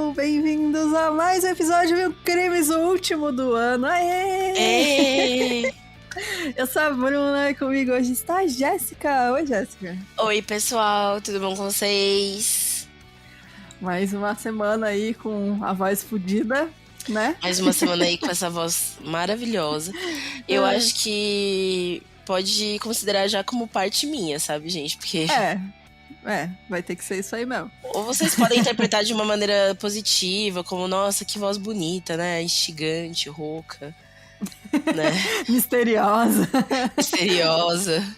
pessoal! Bem-vindos a mais um episódio de Crimes, o último do ano. Aê! Eu sou a Bruna e comigo hoje está a Jéssica. Oi, Jéssica. Oi, pessoal, tudo bom com vocês? Mais uma semana aí com a voz fodida, né? Mais uma semana aí com essa voz maravilhosa. Eu acho que pode considerar já como parte minha, sabe, gente? Porque... vai ter que ser isso aí mesmo. Ou vocês podem interpretar de uma maneira positiva, como, nossa, que voz bonita, né? Instigante, rouca, né? Misteriosa. Misteriosa.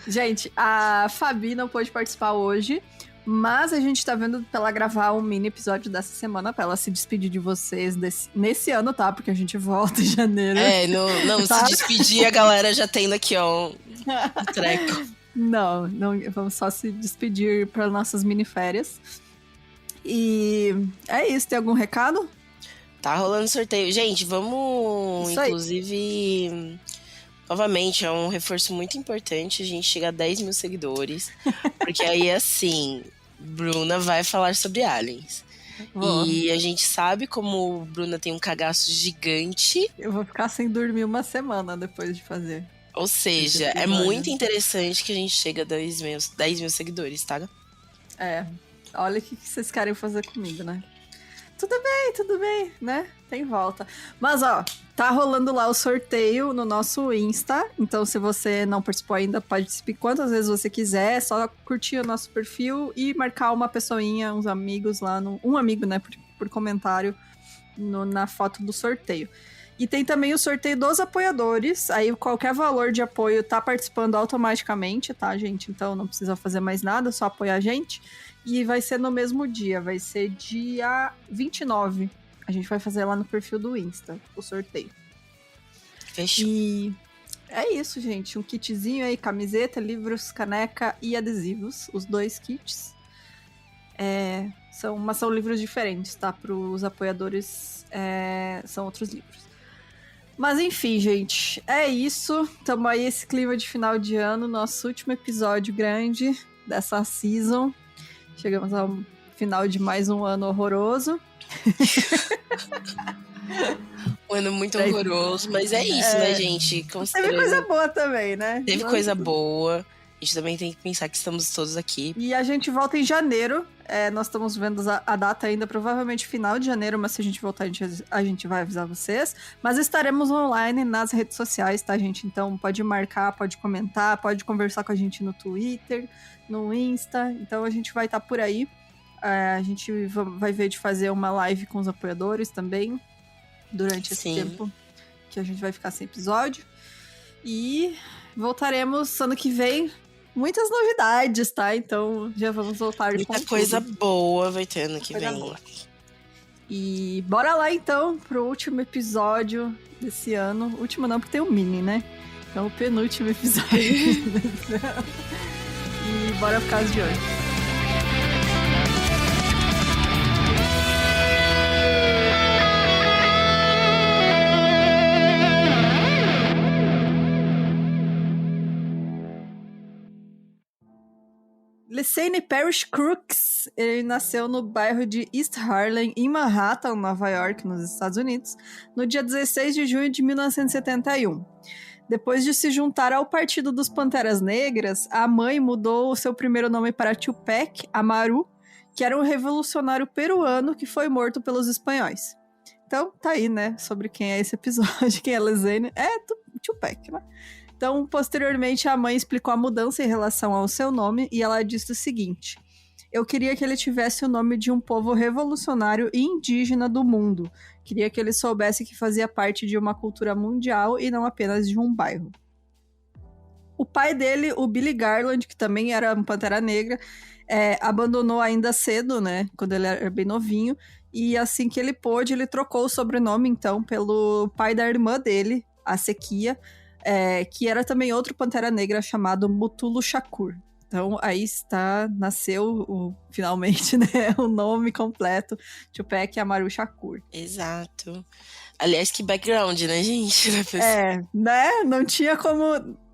Gente, a Fabi não pôde participar hoje, mas a gente tá vendo pra ela gravar um mini episódio dessa semana pra ela se despedir de vocês nesse ano, tá? Porque a gente volta em janeiro. Não tá? Se despedir, a galera já tendo aqui, ó, um treco. Não, vamos só se despedir para nossas mini férias. E é isso, tem algum recado? Tá rolando sorteio. Gente, vamos, isso aí. Inclusive, novamente, é um reforço muito importante a gente chegar a 10 mil seguidores. Porque aí, assim, Bruna vai falar sobre aliens. E a gente sabe como Bruna tem um cagaço gigante. Eu vou ficar sem dormir uma semana depois de fazer. Ou seja, é muito interessante que a gente chegue a 10 mil seguidores, tá? Olha o que vocês querem fazer comigo, né? Tudo bem, né? Tem volta. Mas, ó, tá rolando lá o sorteio no nosso Insta. Então, se você não participou ainda, participe quantas vezes você quiser. É só curtir o nosso perfil e marcar uma pessoinha, uns amigos lá. Um amigo, né? Por comentário na foto do sorteio. E tem também o sorteio dos apoiadores. Aí qualquer valor de apoio tá participando automaticamente, tá, gente? Então não precisa fazer mais nada, só apoiar a gente. E vai ser no mesmo dia, vai ser dia 29. A gente vai fazer lá no perfil do Insta, o sorteio. Fechou. E é isso, gente. Um kitzinho aí, camiseta, livros, caneca e adesivos. Os 2 kits. São livros diferentes, tá? Para os apoiadores, são outros livros. Mas enfim, gente, é isso. Tamo aí esse clima de final de ano, nosso último episódio grande dessa season. Chegamos ao final de mais um ano horroroso. Um ano muito horroroso, mas é isso, né, gente? Teve coisa boa também, né? Teve coisa boa. A gente também tem que pensar que estamos todos aqui. E a gente volta em janeiro. Nós estamos vendo a data ainda, provavelmente final de janeiro, mas se a gente voltar, a gente vai avisar vocês. Mas estaremos online nas redes sociais, tá, gente? Então pode marcar, pode comentar, pode conversar com a gente no Twitter, no Insta. Então a gente vai estar por aí. A gente vai ver de fazer uma live com os apoiadores também, durante esse tempo que a gente vai ficar sem episódio. E voltaremos ano que vem. Muitas novidades, tá? Então já vamos voltar com muita coisa boa vai ter ano que vem. Boa. E bora lá então pro último episódio desse ano. Último não, porque tem o mini, né? Então o penúltimo episódio desse ano. E bora ficar de olho. Lesane Parrish Crooks, ele nasceu no bairro de East Harlem, em Manhattan, Nova York, nos Estados Unidos, no dia 16 de junho de 1971. Depois de se juntar ao Partido dos Panteras Negras, a mãe mudou o seu primeiro nome para Tupac Amaru, que era um revolucionário peruano que foi morto pelos espanhóis. Então, tá aí, né, sobre quem é esse episódio, quem é Lesane. Tupac, né? Então, posteriormente, a mãe explicou a mudança em relação ao seu nome e ela disse o seguinte: eu queria que ele tivesse o nome de um povo revolucionário e indígena do mundo. Queria que ele soubesse que fazia parte de uma cultura mundial e não apenas de um bairro. O pai dele, o Billy Garland, que também era um Pantera Negra, abandonou ainda cedo, né, quando ele era bem novinho, e assim que ele pôde, ele trocou o sobrenome, então, pelo pai da irmã dele, a Sequia, que era também outro Pantera Negra chamado Mutulu Shakur. Então, aí nasceu finalmente, né, o nome completo, Tupac Amaru Shakur. Exato. Aliás, que background, né, gente? Né? Não tinha como,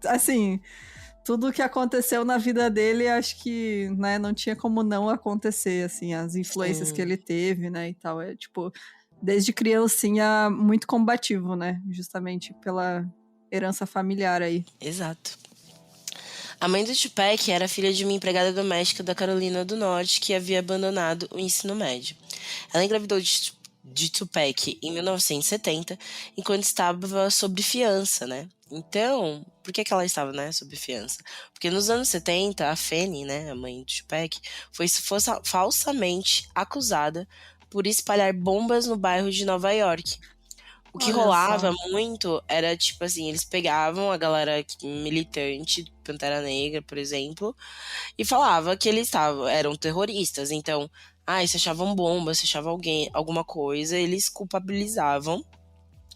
assim, tudo que aconteceu na vida dele, acho que, né, não tinha como não acontecer, assim, as influências que ele teve, né, e tal. É, tipo, desde criancinha, muito combativo, né, justamente pela herança familiar aí. Exato. A mãe do Tupac era filha de uma empregada doméstica da Carolina do Norte que havia abandonado o ensino médio. Ela engravidou de Tupac em 1970, enquanto estava sob fiança, né? Então, por que ela estava, né, sob fiança? Porque nos anos 70, a Fanny, né, a mãe do Tupac, foi falsamente acusada por espalhar bombas no bairro de Nova York. O que Olha rolava só. muito era, tipo assim, eles pegavam a galera militante, Pantera Negra, por exemplo, e falava que eles eram terroristas. Então, se achavam bombas, se achava alguma coisa, eles culpabilizavam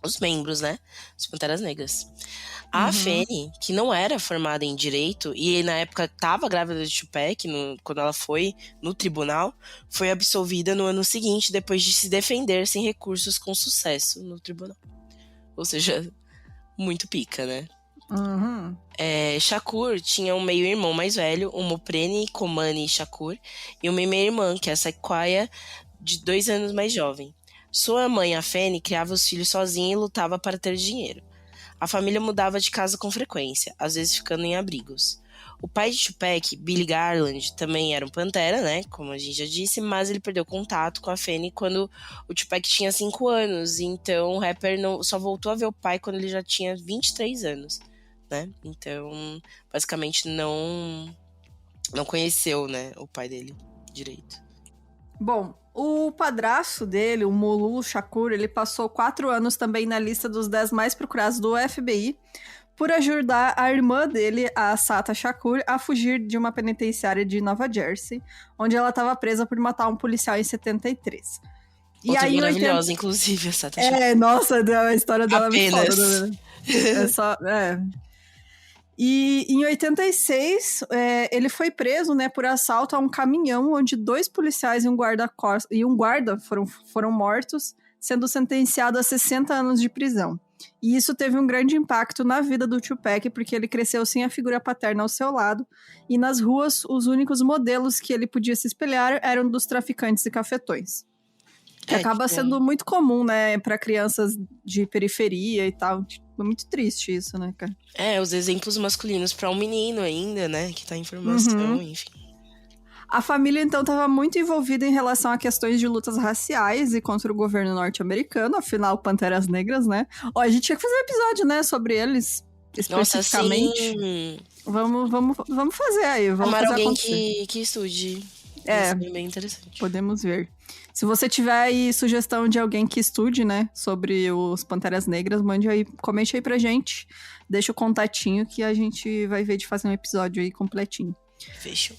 os membros, né? Os Panteras Negras. A Uhum. Fanny, que não era formada em direito, e na época estava grávida de Tupac, quando ela foi no tribunal, foi absolvida no ano seguinte, depois de se defender sem recursos com sucesso no tribunal. Ou seja, muito pica, né? Uhum. Shakur tinha um meio-irmão mais velho, o Moprene Komani Shakur, e uma meia-irmã, que é a Sequoia, de 2 anos mais jovem. Sua mãe, a Fanny, criava os filhos sozinha e lutava para ter dinheiro. A família mudava de casa com frequência, às vezes ficando em abrigos. O pai de Tupac, Billy Garland, também era um pantera, né? Como a gente já disse, mas ele perdeu contato com a Fanny quando o Tupac tinha 5 anos. Então o rapper só voltou a ver o pai quando ele já tinha 23 anos, né? Então, basicamente não conheceu, né, o pai dele direito. Bom, o padrasto dele, o Mululu Shakur, ele passou 4 anos também na lista dos 10 mais procurados do FBI por ajudar a irmã dele, a Sata Shakur, a fugir de uma penitenciária de Nova Jersey, onde ela estava presa por matar um policial em 73. E Outra aí, em maravilhosa, 80... inclusive, essa Shakur. Nossa, a história dela é muito foda, Apenas. né? E em 86, ele foi preso, né, por assalto a um caminhão onde 2 policiais e um guarda foram mortos, sendo sentenciado a 60 anos de prisão. E isso teve um grande impacto na vida do Tupac, porque ele cresceu sem a figura paterna ao seu lado, e nas ruas, os únicos modelos que ele podia se espelhar eram dos traficantes e cafetões. Que acaba sendo muito comum, né, para crianças de periferia e tal. É muito triste isso, né, cara? Os exemplos masculinos para um menino ainda, né, que tá em formação, enfim. A família, então, estava muito envolvida em relação a questões de lutas raciais e contra o governo norte-americano, afinal, Panteras Negras, né? Ó, a gente tinha que fazer um episódio, né, sobre eles, especificamente. Nossa, sim. Vamos fazer aí, vamos Chamar fazer alguém acontecer. que estude. Isso é bem interessante. Podemos ver. Se você tiver aí sugestão de alguém que estude, né, sobre os Panteras Negras, mande aí, comente aí pra gente. Deixa o contatinho que a gente vai ver de fazer um episódio aí completinho. Fechou.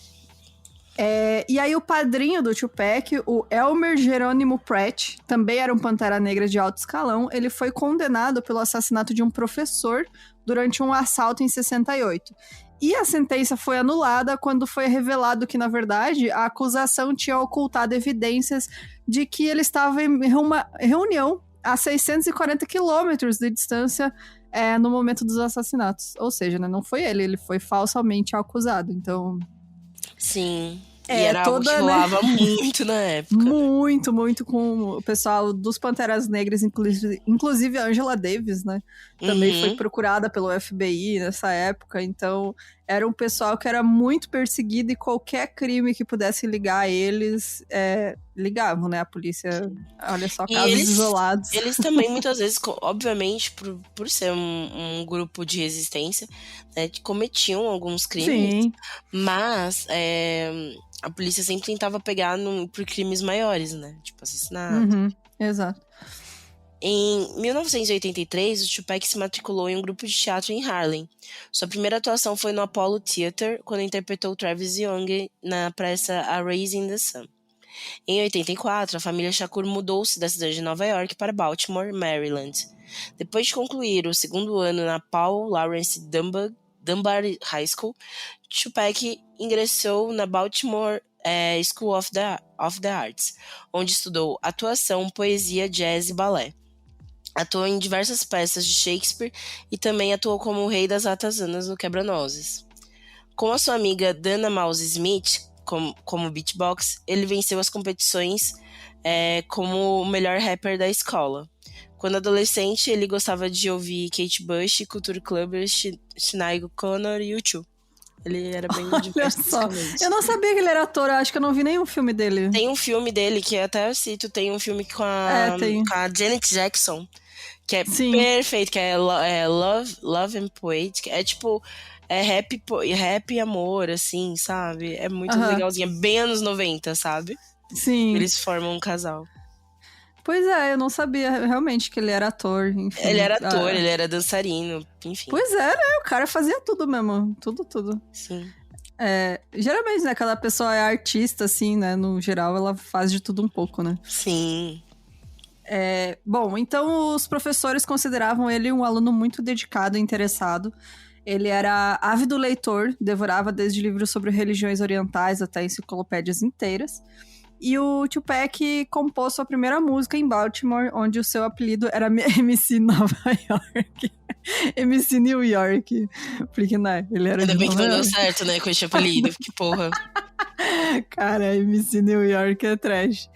E aí o padrinho do Tupac, o Elmer Jerônimo Pratt, também era um Pantera Negra de alto escalão. Ele foi condenado pelo assassinato de um professor durante um assalto em 68. E a sentença foi anulada quando foi revelado que, na verdade, a acusação tinha ocultado evidências de que ele estava em uma reunião a 640 quilômetros de distância no momento dos assassinatos. Ou seja, né, não foi ele foi falsamente acusado. Então... Sim. E era algo que rolava, né, muito na época. Muito, muito com o pessoal dos Panteras Negras, inclusive a Angela Davis, né? Também foi procurada pelo FBI nessa época. Então, era um pessoal que era muito perseguido e qualquer crime que pudesse ligar a eles, ligavam, né? A polícia, olha só, casos isolados. Eles também, muitas vezes, obviamente, por ser um grupo de resistência, né, cometiam alguns crimes. Sim. Mas a polícia sempre tentava pegar por crimes maiores, né? Tipo assassinato. Exato. Em 1983, o Tupac se matriculou em um grupo de teatro em Harlem. Sua primeira atuação foi no Apollo Theater, quando interpretou Travis Young na peça A Raising the Sun. Em 84, a família Shakur mudou-se da cidade de Nova York para Baltimore, Maryland. Depois de concluir o segundo ano na Paul Laurence Dunbar High School, Tupac ingressou na Baltimore School of the Arts, onde estudou atuação, poesia, jazz e balé. Atuou em diversas peças de Shakespeare e também atuou como o rei das ratazanas no Quebra-Nozes. Com a sua amiga Dana Mouse Smith como beatbox, ele venceu as competições como o melhor rapper da escola. Quando adolescente, ele gostava de ouvir Kate Bush, Culture Club, Sinéad O'Connor e U2. Ele era bem diverso. Olha só, eu não sabia que ele era ator, eu acho que eu não vi nenhum filme dele. Tem um filme dele, que até eu cito, tem um filme com a Janet Jackson, que é perfeito, que é Love and Poetic, é tipo, rap e amor, assim, sabe? É muito legalzinho, é bem anos 90, sabe? Sim. Eles formam um casal. Pois é, eu não sabia realmente que ele era ator, enfim. Ele era ator, ele era dançarino, enfim. Pois é, né? O cara fazia tudo mesmo, tudo. Sim. Geralmente, né, quando a pessoa é artista, assim, né, no geral, ela faz de tudo um pouco, né? Sim. Bom, então os professores consideravam ele um aluno muito dedicado e interessado. Ele era ávido leitor, devorava desde livros sobre religiões orientais até enciclopédias inteiras. E o Tupac compôs sua primeira música em Baltimore, onde o seu apelido era MC Nova York. MC New York. Porque, né, ele era Ainda de bem que Nova não deu York. certo, né, com esse apelido, que porra. Cara, MC New York é trash.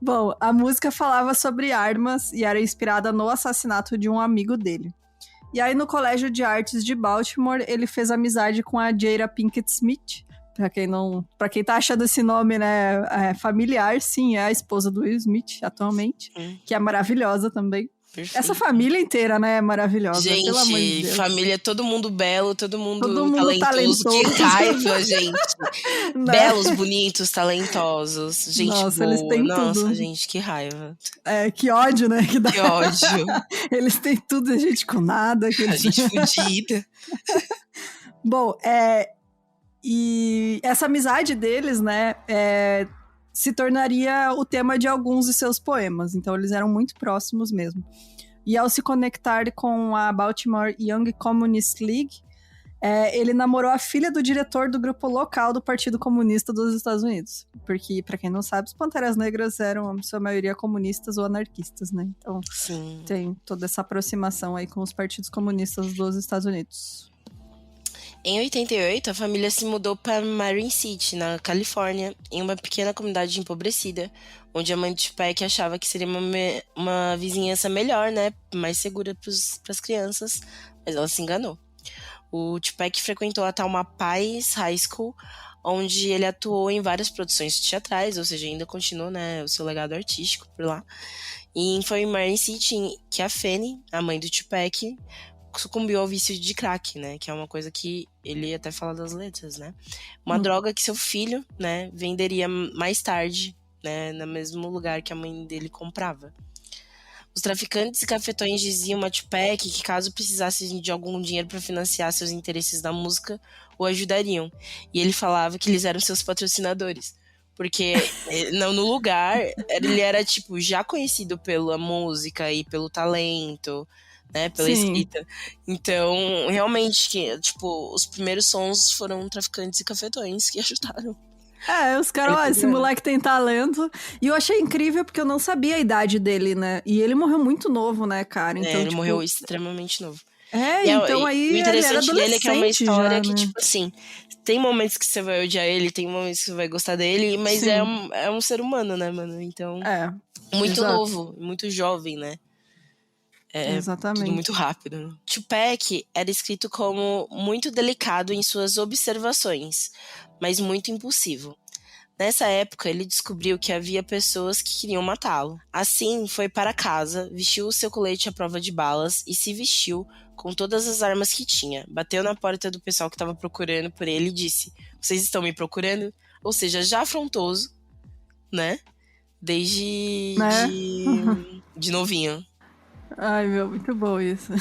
Bom, a música falava sobre armas e era inspirada no assassinato de um amigo dele. E aí, no Colégio de Artes de Baltimore, ele fez amizade com a Jada Pinkett Smith. Pra quem tá achando esse nome, né, familiar, sim, é a esposa do Will Smith, atualmente, que é maravilhosa também. Perfeito. Essa família inteira, né, é maravilhosa, gente, pelo amor de Deus. Família, todo mundo belo, todo mundo talentoso. Que raiva, gente. Belos, bonitos, talentosos, gente nossa, boa. Eles têm nossa, tudo. gente, que raiva. Que ódio, né? Que ódio. Eles têm tudo, a gente com nada. A gente fudida. Bom, e essa amizade deles, né, se tornaria o tema de alguns de seus poemas. Então, eles eram muito próximos mesmo. E ao se conectar com a Baltimore Young Communist League, ele namorou a filha do diretor do grupo local do Partido Comunista dos Estados Unidos. Porque, pra quem não sabe, os Panteras Negras eram, em sua maioria, comunistas ou anarquistas, né? Então, sim, tem toda essa aproximação aí com os partidos comunistas dos Estados Unidos. Em 88, a família se mudou para Marin City, na Califórnia, em uma pequena comunidade empobrecida, onde a mãe do Tupac achava que seria uma vizinhança melhor, né, mais segura para as crianças, mas ela se enganou. O Tupac frequentou a Talma Pies High School, onde ele atuou em várias produções teatrais, ou seja, ainda continuou, né, o seu legado artístico por lá. E foi em Marin City que a Fanny, a mãe do Tupac, sucumbiu ao vício de crack, né? Que é uma coisa que ele até fala das letras, né? Uma droga que seu filho, né, venderia mais tarde, né, no mesmo lugar que a mãe dele comprava. Os traficantes e cafetões diziam a Tupac que caso precisasse de algum dinheiro para financiar seus interesses na música, o ajudariam. E ele falava que eles eram seus patrocinadores. Porque no lugar, ele era, tipo, já conhecido pela música e pelo talento, né, pela escrita. Então, realmente, tipo, os primeiros sons foram traficantes e cafetões que ajudaram. Os caras, esse moleque tem talento. E eu achei incrível porque eu não sabia a idade dele, né? E ele morreu muito novo, né, cara? Então, ele morreu extremamente novo. Então aí o interessante dele é que é uma história que, né? tipo assim, tem momentos que você vai odiar ele, tem momentos que você vai gostar dele, mas é um ser humano, né, mano? Então, muito novo, muito jovem, né? Exatamente. Tudo muito rápido. Tupac era escrito como muito delicado em suas observações, mas muito impulsivo. Nessa época, ele descobriu que havia pessoas que queriam matá-lo. Assim, foi para casa, vestiu o seu colete à prova de balas e se vestiu com todas as armas que tinha. Bateu na porta do pessoal que estava procurando por ele e disse: "Vocês estão me procurando?" Ou seja, já afrontoso, né? Desde de novinho. Ai, meu, muito bom isso.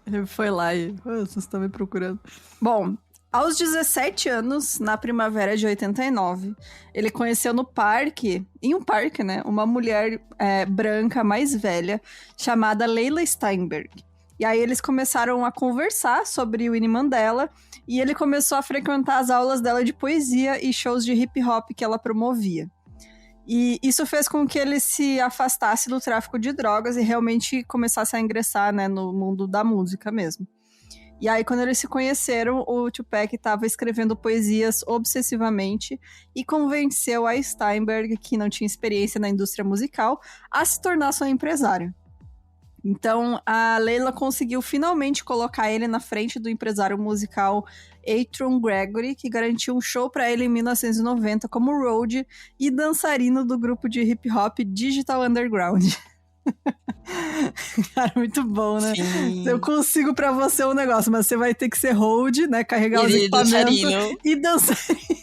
Ele foi lá e... vocês estão me procurando. Bom, aos 17 anos, na primavera de 89, ele conheceu em um parque, né, uma mulher branca mais velha, chamada Leila Steinberg. E aí eles começaram a conversar sobre o Winnie Mandela, e ele começou a frequentar as aulas dela de poesia e shows de hip hop que ela promovia. E isso fez com que ele se afastasse do tráfico de drogas e realmente começasse a ingressar, né, no mundo da música mesmo. E aí, quando eles se conheceram, o Tupac estava escrevendo poesias obsessivamente e convenceu a Steinberg, que não tinha experiência na indústria musical, a se tornar seu empresário. Então, a Leila conseguiu finalmente colocar ele na frente do empresário musical Atron Gregory, que garantiu um show para ele em 1990 como roadie e dançarino do grupo de hip hop Digital Underground. Cara, muito bom, né? Sim. Eu consigo pra você um negócio, mas você vai ter que ser road, né? Carregar os equipamentos e dançarino.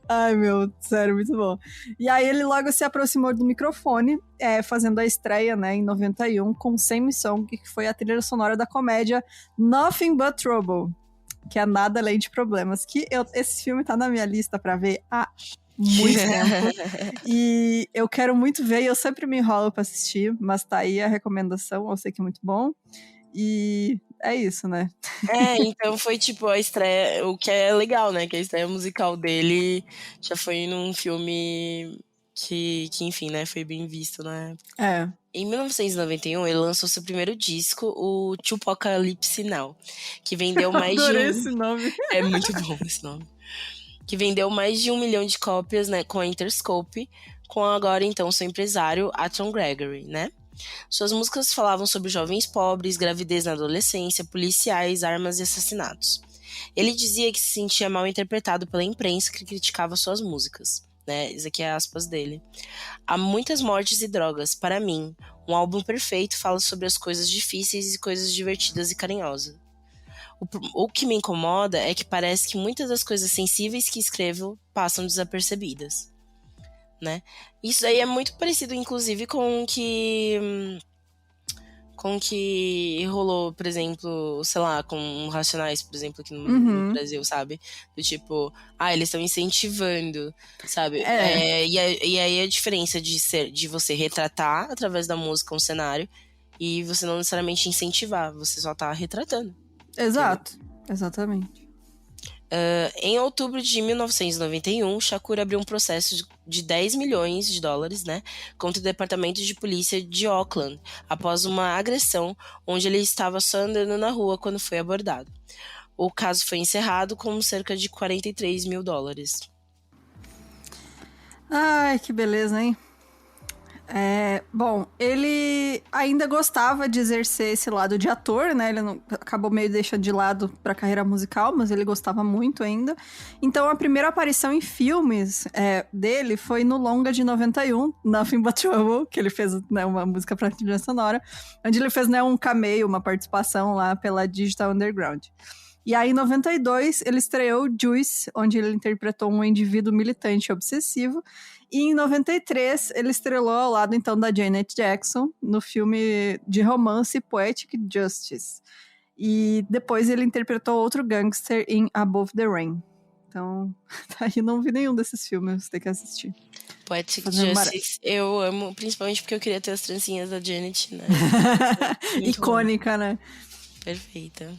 Ai, meu, sério, muito bom. E aí ele logo se aproximou do microfone, fazendo a estreia, né, em 91, com Same Song, que foi a trilha sonora da comédia Nothing But Trouble, que é Nada Além de Problemas, que esse filme tá na minha lista pra ver há muito tempo. E eu quero muito ver, e eu sempre me enrolo pra assistir, mas tá aí a recomendação, eu sei que é muito bom. E é isso, né? Então foi tipo a estreia, o que é legal, né? Que a estreia musical dele já foi num filme que enfim, né? Foi bem visto na época. Em 1991, ele lançou seu primeiro disco, o Tupacalypse Now, que vendeu mais de Adorei esse nome. É muito bom esse nome. Que vendeu mais de 1 milhão de cópias, né? Com a Interscope, com agora então seu empresário, Atron Gregory, né? Suas músicas falavam sobre jovens pobres, gravidez na adolescência, policiais, armas e assassinatos. Ele dizia que se sentia mal interpretado pela imprensa que criticava suas músicas, né? Isso aqui é aspas dele. Há muitas mortes e drogas. Para mim, um álbum perfeito fala sobre as coisas difíceis e coisas divertidas e carinhosas. O que me incomoda é que parece que muitas das coisas sensíveis que escrevo passam desapercebidas, né? Isso aí é muito parecido, inclusive, com o que rolou, por exemplo, sei lá, com Racionais, por exemplo, aqui no Brasil, sabe? Do tipo, eles estão incentivando, sabe? E aí a diferença de você retratar através da música um cenário e você não necessariamente incentivar, você só tá retratando. Exato, exatamente. Em outubro de 1991, Shakur abriu um processo de 10 milhões de dólares, né, contra o Departamento de Polícia de Oakland, após uma agressão onde ele estava só andando na rua quando foi abordado. O caso foi encerrado com cerca de 43 mil dólares. Ai, que beleza, hein? Bom, ele ainda gostava de exercer esse lado de ator, né? Ele acabou meio deixando de lado pra carreira musical, mas ele gostava muito ainda. Então, a primeira aparição em filmes dele foi no longa de 91, Nothing But Trouble, que ele fez, né, uma música pra trilha sonora, onde ele fez, né, um cameo, uma participação lá pela Digital Underground. E aí, em 92, ele estreou Juice, onde ele interpretou um indivíduo militante e obsessivo. E em 93, ele estrelou ao lado, então, da Janet Jackson, no filme de romance Poetic Justice. E depois ele interpretou outro gangster em Above the Rain. Então, aí não vi nenhum desses filmes, tem que assistir. Poetic Justice, eu amo, principalmente porque eu queria ter as trancinhas da Janet, né? Icônica, né? Perfeita.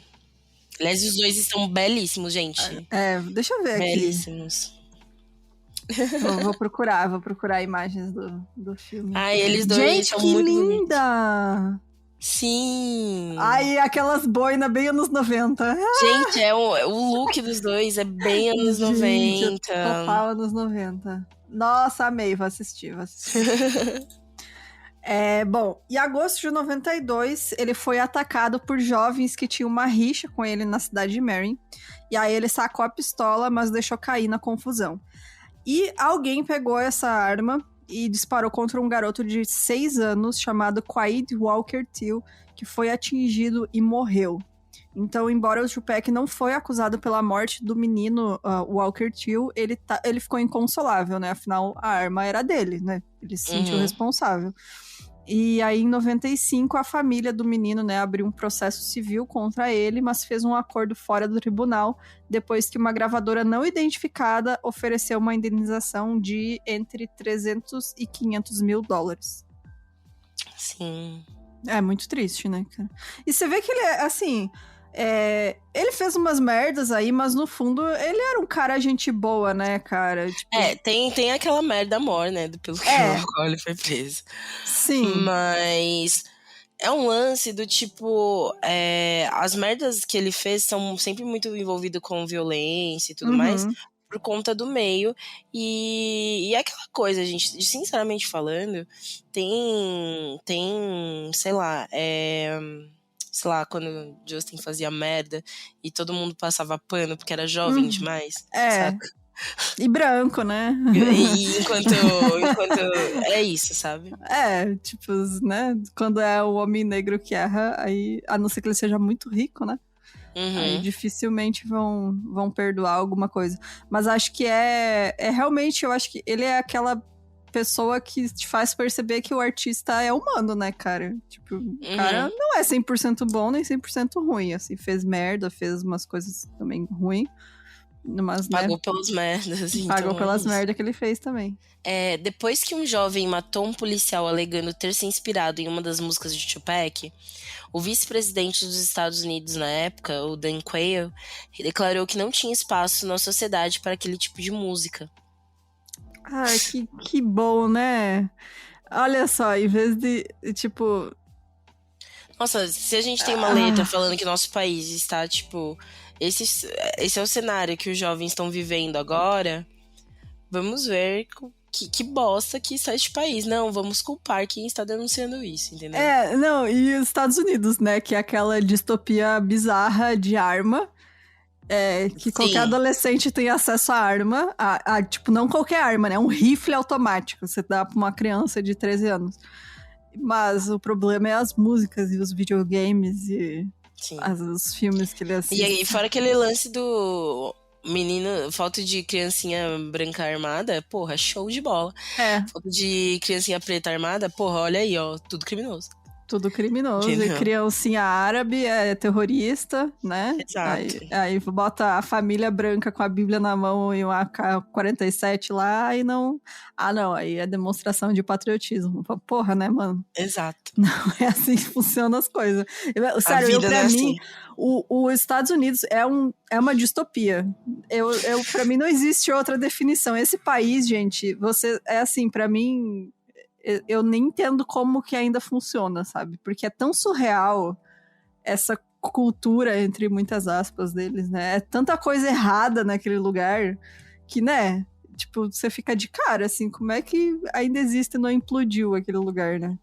Aliás, os dois estão belíssimos, gente. Deixa eu ver belíssimos. Aqui. Vou procurar imagens do filme. Eles dois são muito bonitos. Gente, que linda! Sim! Aquelas boinas bem anos 90. Gente, o look dos dois é bem anos 90. Total anos 90. Nossa, amei, vou assistir. Bom, em agosto de 92, ele foi atacado por jovens que tinham uma rixa com ele na cidade de Marin. E aí ele sacou a pistola, mas deixou cair na confusão. E alguém pegou essa arma e disparou contra um garoto de 6 anos chamado Quaid Walker Till, que foi atingido e morreu. Então, embora o Tupac não foi acusado pela morte do menino Walker Till, ele ficou inconsolável, né? Afinal, a arma era dele, né? Ele se sentiu responsável. E aí, em 95, a família do menino, né, abriu um processo civil contra ele, mas fez um acordo fora do tribunal, depois que uma gravadora não identificada ofereceu uma indenização de entre 300 e 500 mil dólares. Sim. É muito triste, né, cara? E você vê que ele é, assim... ele fez umas merdas aí, mas no fundo ele era um cara gente boa, né, cara? Tipo... tem aquela merda amor, né? Pelo qual ele foi preso. Sim. Mas É um lance do tipo, as merdas que ele fez são sempre muito envolvidas com violência e tudo mais, por conta do meio. E é aquela coisa, gente, sinceramente falando, sei lá, sei lá, quando Justin fazia merda e todo mundo passava pano porque era jovem demais, saca? E branco, né? E enquanto é isso, sabe? Tipo, né? Quando é o homem negro que erra, aí, a não ser que ele seja muito rico, né? Aí dificilmente vão perdoar alguma coisa. Mas acho que é realmente, eu acho que ele é aquela pessoa que te faz perceber que o artista é humano, né, cara? Tipo, o cara não é 100% bom nem 100% ruim, assim, fez merda, fez umas coisas também ruins. Mas, Pagou né, pelas merdas. pagou Então pelas isso. merdas que ele fez também. Depois que um jovem matou um policial alegando ter se inspirado em uma das músicas de Tupac, o vice-presidente dos Estados Unidos na época, o Dan Quayle, declarou que não tinha espaço na sociedade para aquele tipo de música. Ai, que bom, né? Olha só, em vez de, tipo... Nossa, se a gente tem uma letra falando que nosso país está, tipo... Esse é o cenário que os jovens estão vivendo agora. Vamos ver que bosta que está este país. Não, vamos culpar quem está denunciando isso, entendeu? Não, e os Estados Unidos, né? Que é aquela distopia bizarra de arma. Que qualquer adolescente tem acesso à arma. Tipo, não qualquer arma, né? Um rifle automático. Você dá pra uma criança de 13 anos. Mas o problema é as músicas e os videogames e os filmes que ele assiste. E fora aquele lance do menino, foto de criancinha branca armada, porra, show de bola. Foto de criancinha preta armada, porra, olha aí, ó, tudo criminoso. Tudo criminoso. E criancinha árabe é terrorista, né? Exato. Aí bota a família branca com a Bíblia na mão e um AK-47 lá e não... não, aí é demonstração de patriotismo. Pra né, mano? Exato. Não é assim que funcionam as coisas. Sério, pra mim, os Estados Unidos é uma distopia. Pra mim não existe outra definição. Esse país, gente, é assim, pra mim... Eu nem entendo como que ainda funciona, sabe? Porque é tão surreal essa cultura, entre muitas aspas, deles, né? É tanta coisa errada naquele lugar que, né? Tipo, você fica de cara, assim, como é que ainda existe e não implodiu aquele lugar, né?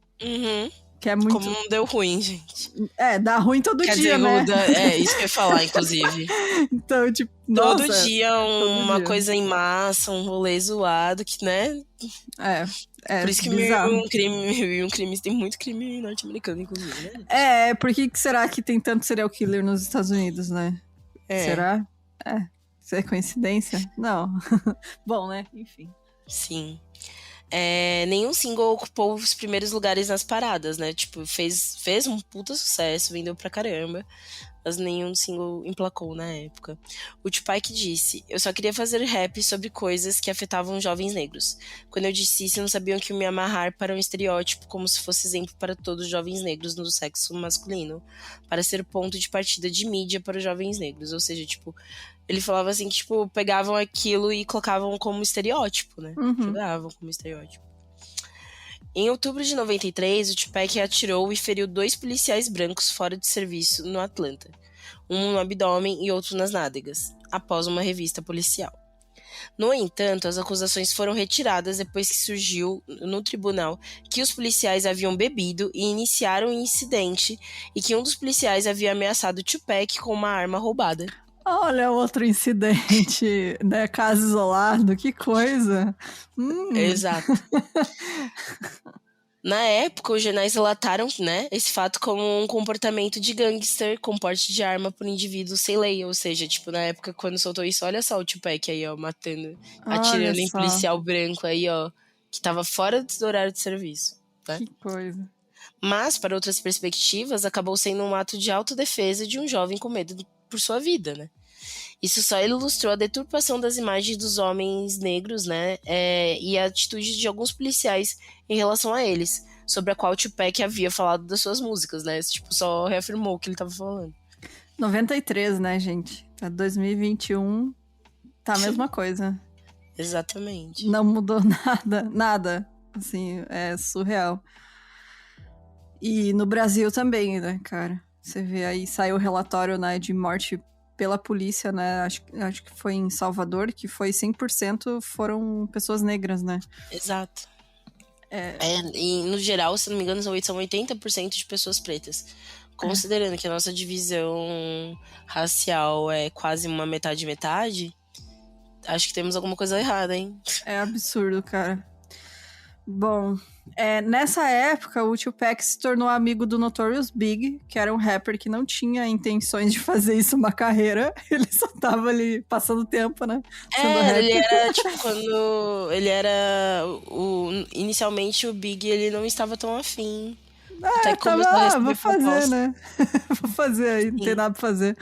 Que é muito... Como não deu ruim, gente. Dá ruim todo dia, né? Isso que eu ia falar, inclusive. Então, tipo, todo dia uma coisa em massa, um rolê zoado, que, né? Por isso que um crime tem muito crime norte-americano, inclusive, né? Por que será que tem tanto serial killer nos Estados Unidos, né? Será? Isso é coincidência? Não. Bom, né? Enfim. Sim. Nenhum single ocupou os primeiros lugares nas paradas, né? Tipo, fez um puta sucesso, vendeu pra caramba, mas nenhum single emplacou na época. O Tupac disse: "Eu só queria fazer rap sobre coisas que afetavam jovens negros. Quando eu disse isso, não sabiam que me amarrar para um estereótipo como se fosse exemplo para todos os jovens negros no sexo masculino, para ser ponto de partida de mídia para os jovens negros." Ou seja, tipo, ele falava assim que, tipo, pegavam aquilo e colocavam como estereótipo, né? Jogavam como estereótipo. Em outubro de 93, o Tupac atirou e feriu 2 policiais brancos fora de serviço no Atlanta. Um no abdômen e outro nas nádegas, após uma revista policial. No entanto, as acusações foram retiradas depois que surgiu no tribunal que os policiais haviam bebido e iniciaram o incidente e que um dos policiais havia ameaçado Tupac com uma arma roubada. Olha, outro incidente, né? Caso isolado, que coisa. Exato. Na época, os jornais relataram, né, esse fato como um comportamento de gangster com porte de arma por indivíduos sem lei. Ou seja, tipo, na época, quando soltou isso, olha só o Tupac aí, ó, matando, atirando em policial branco aí, ó, que tava fora do horário de serviço. Né? Que coisa. Mas, para outras perspectivas, acabou sendo um ato de autodefesa de um jovem com medo por sua vida, né? Isso só ilustrou a deturpação das imagens dos homens negros, né? E a atitude de alguns policiais em relação a eles, sobre a qual o Tupac havia falado das suas músicas, né? Tipo, só reafirmou o que ele tava falando. 93, né, gente? 2021, tá a mesma coisa. Exatamente. Não mudou nada. Assim, é surreal. E no Brasil também, né, cara? Você vê aí, saiu o relatório, né, de morte pela polícia, né? Acho que foi em Salvador, que foi 100% foram pessoas negras, né? Exato. E no geral, se não me engano, são 80% de pessoas pretas. Considerando que a nossa divisão racial é quase uma metade-metade, acho que temos alguma coisa errada, hein? É absurdo, cara. Bom, nessa época, o Tupac se tornou amigo do Notorious Big, que era um rapper que não tinha intenções de fazer isso uma carreira. Ele só tava ali passando tempo, né? Sendo rapper. Ele era, tipo, quando ele era... Inicialmente, o Big, ele não estava tão afim. Até que começou a receber vou fazer, proposta. né? Vou fazer aí, não tem nada pra fazer.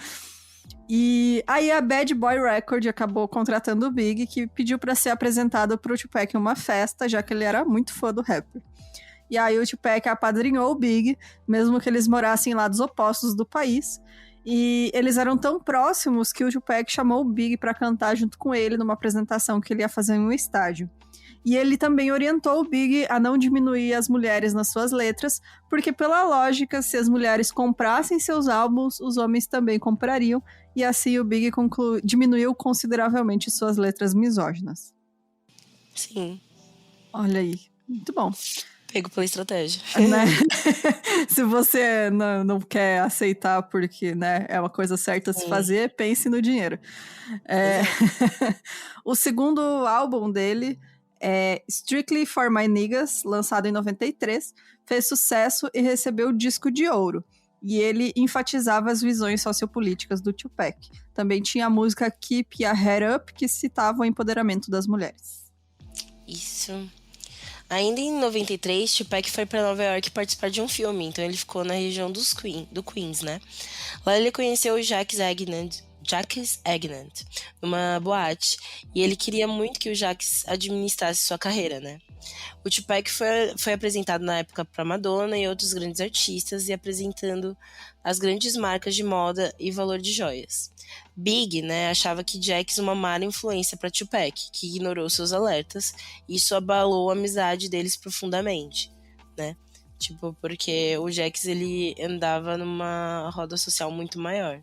E aí a Bad Boy Record acabou contratando o Big, que pediu pra ser apresentado pro Tupac em uma festa, já que ele era muito fã do rapper. E aí o Tupac apadrinhou o Big, mesmo que eles morassem em lados opostos do país. E eles eram tão próximos que o Tupac chamou o Big pra cantar junto com ele numa apresentação que ele ia fazer em um estádio. E ele também orientou o Big a não diminuir as mulheres nas suas letras, porque pela lógica, se as mulheres comprassem seus álbuns, os homens também comprariam, e assim o Big diminuiu consideravelmente suas letras misóginas. Sim. Olha aí, muito bom. Pego pela estratégia. Né? Se você não quer aceitar porque, né, é uma coisa certa a se fazer, pense no dinheiro. O segundo álbum dele é Strictly for My Niggas, lançado em 93, fez sucesso e recebeu o disco de ouro. E ele enfatizava as visões sociopolíticas do Tupac. Também tinha a música Keep Your Head Up, que citava o empoderamento das mulheres. Isso. Ainda em 93, Tupac foi para Nova York participar de um filme, então ele ficou na região do Queens, né? Lá ele conheceu o Jacques Agnand, numa boate, e ele queria muito que o Jacques administrasse sua carreira, né? O Tupac foi apresentado na época para Madonna e outros grandes artistas, e apresentando as grandes marcas de moda e valor de joias. Big, né, achava que Jacques uma má influência para Tupac, que ignorou seus alertas, e isso abalou a amizade deles profundamente, né? Tipo, porque o Jacques, ele andava numa roda social muito maior.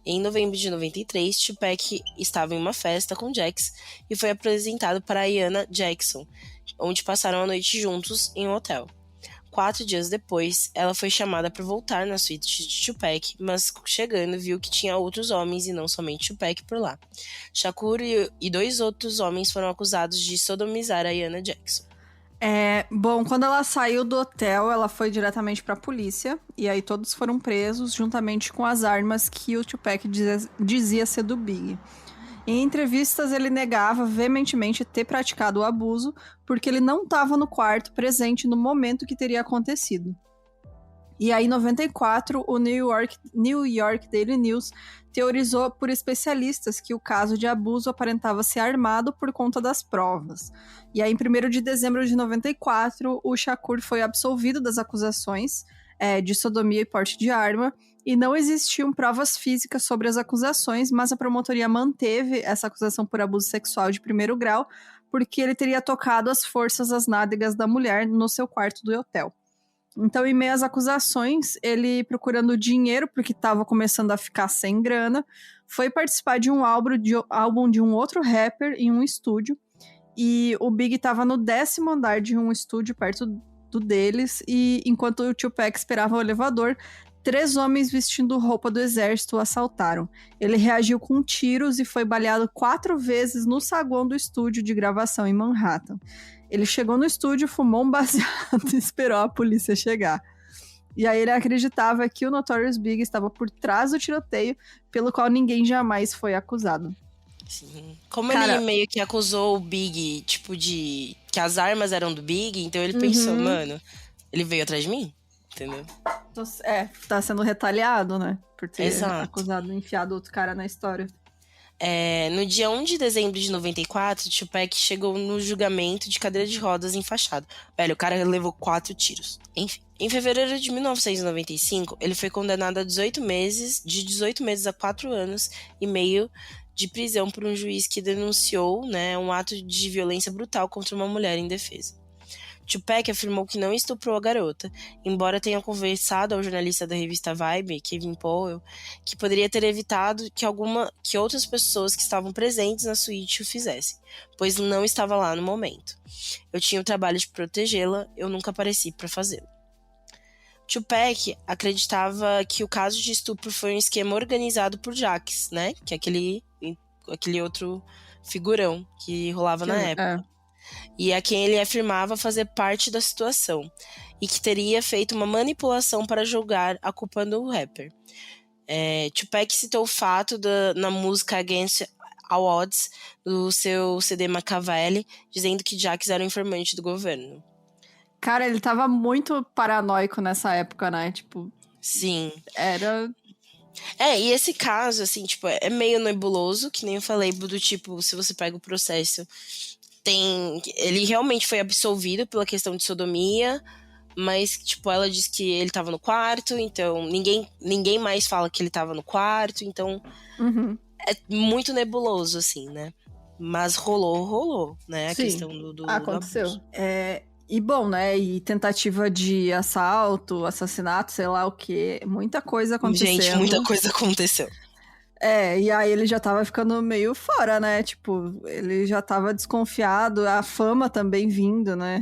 Em novembro de 93, Tupac estava em uma festa com Jacques e foi apresentado para Ayanna Jackson, onde passaram a noite juntos em um hotel. 4 dias depois, ela foi chamada para voltar na suíte de Tupac, mas chegando viu que tinha outros homens e não somente Tupac por lá. Shakur e 2 outros homens foram acusados de sodomizar a Ayanna Jackson. Bom, quando ela saiu do hotel, ela foi diretamente pra polícia. E aí todos foram presos, juntamente com as armas que o Tupac dizia ser do Big. Em entrevistas, ele negava veementemente ter praticado o abuso, porque ele não estava no quarto presente no momento que teria acontecido. E aí, em 94, o New York Daily News teorizou por especialistas que o caso de abuso aparentava ser armado por conta das provas. E aí, em 1º de dezembro de 94, o Shakur foi absolvido das acusações de sodomia e porte de arma, e não existiam provas físicas sobre as acusações, mas a promotoria manteve essa acusação por abuso sexual de 1º grau, porque ele teria tocado às forças as nádegas da mulher no seu quarto do hotel. Então, em meio às acusações, ele procurando dinheiro, porque estava começando a ficar sem grana, foi participar de um álbum de um outro rapper em um estúdio. E o Big estava no 10º andar de um estúdio perto do deles. E enquanto o Tupac esperava o elevador, 3 homens vestindo roupa do exército o assaltaram. Ele reagiu com tiros e foi baleado 4 vezes no saguão do estúdio de gravação em Manhattan. Ele chegou no estúdio, fumou um baseado e esperou a polícia chegar. E aí ele acreditava que o Notorious Big estava por trás do tiroteio, pelo qual ninguém jamais foi acusado. Sim. Como ele meio que acusou o Big, tipo, de que as armas eram do Big, então ele pensou, mano, ele veio atrás de mim? Entendeu? Tá sendo retaliado, né? Por ter Exato. acusado, enfiado outro cara na história. No dia 1 de dezembro de 94, Tupac chegou no julgamento de cadeira de rodas enfaixado. Velho, o cara levou 4 tiros. Enfim. Em fevereiro de 1995, ele foi condenado a 18 meses a 4 anos e meio de prisão por um juiz que denunciou, né, um ato de violência brutal contra uma mulher indefesa. Tupac afirmou que não estuprou a garota, embora tenha conversado ao jornalista da revista Vibe, Kevin Powell, que poderia ter evitado que outras pessoas que estavam presentes na suíte o fizessem, pois não estava lá no momento. Eu tinha o trabalho de protegê-la, eu nunca apareci para fazê-lo. Tupac acreditava que o caso de estupro foi um esquema organizado por Jacques, né? Que é aquele outro figurão que rolava na época. E a quem ele afirmava fazer parte da situação, e que teria feito uma manipulação para jogar a culpa no rapper. Tupac citou o fato na música Against All Odds do seu CD Machiavelli, dizendo que Jacques era um informante do governo. Cara, ele tava muito paranoico nessa época, né? Tipo... Sim. Era... E esse caso, assim, tipo, é meio nebuloso, que nem eu falei, do tipo, se você pega o processo... Ele realmente foi absolvido pela questão de sodomia, mas, tipo, ela diz que ele tava no quarto, então ninguém mais fala que ele tava no quarto, então é muito nebuloso, assim, né? Mas rolou, né? Sim, a questão do aconteceu. abuso. E bom, né? E tentativa de assalto, assassinato, sei lá o quê. Muita coisa acontecendo. Gente, muita coisa aconteceu. E aí ele já tava ficando meio fora, né? Tipo, ele já tava desconfiado, a fama também vindo, né?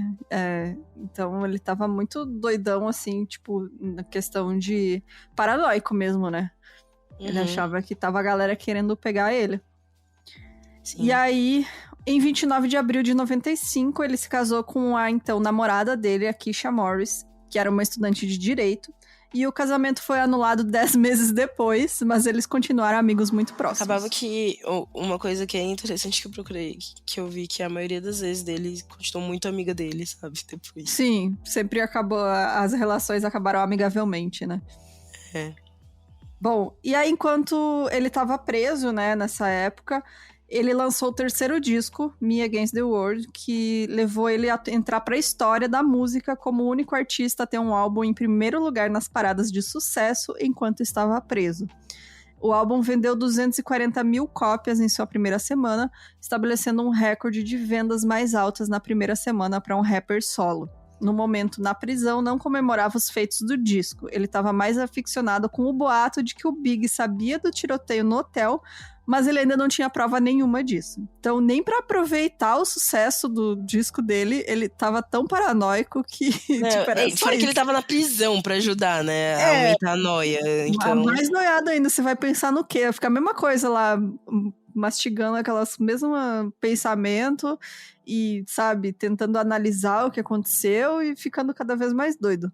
Então ele tava muito doidão, assim, tipo, na questão de paranoico mesmo, né? Ele achava que tava a galera querendo pegar ele. Sim. E aí, em 29 de abril de 95, ele se casou com a, então, namorada dele, a Keisha Morris, que era uma estudante de direito. E o casamento foi anulado 10 meses depois, mas eles continuaram amigos muito próximos. Acabava que uma coisa que é interessante que eu procurei, que eu vi que a maioria das vezes dele continuou muito amiga dele, sabe? Depois. Sim, sempre as relações acabaram amigavelmente, né? Bom, e aí enquanto ele tava preso, né, nessa época, ele lançou o terceiro disco, Me Against the World, que levou ele a entrar para a história da música como o único artista a ter um álbum em primeiro lugar nas paradas de sucesso enquanto estava preso. O álbum vendeu 240 mil cópias em sua primeira semana, estabelecendo um recorde de vendas mais altas na primeira semana para um rapper solo. No momento, na prisão, não comemorava os feitos do disco. Ele estava mais aficionado com o boato de que o Big sabia do tiroteio no hotel, mas ele ainda não tinha prova nenhuma disso. Então, nem pra aproveitar o sucesso do disco dele, ele tava tão paranoico que... Fora que ele tava na prisão pra ajudar, né? A aumentar a noia. Então... Mais noiado ainda, você vai pensar no quê? Fica a mesma coisa lá, mastigando aquelas mesmos pensamentos e, sabe, tentando analisar o que aconteceu e ficando cada vez mais doido.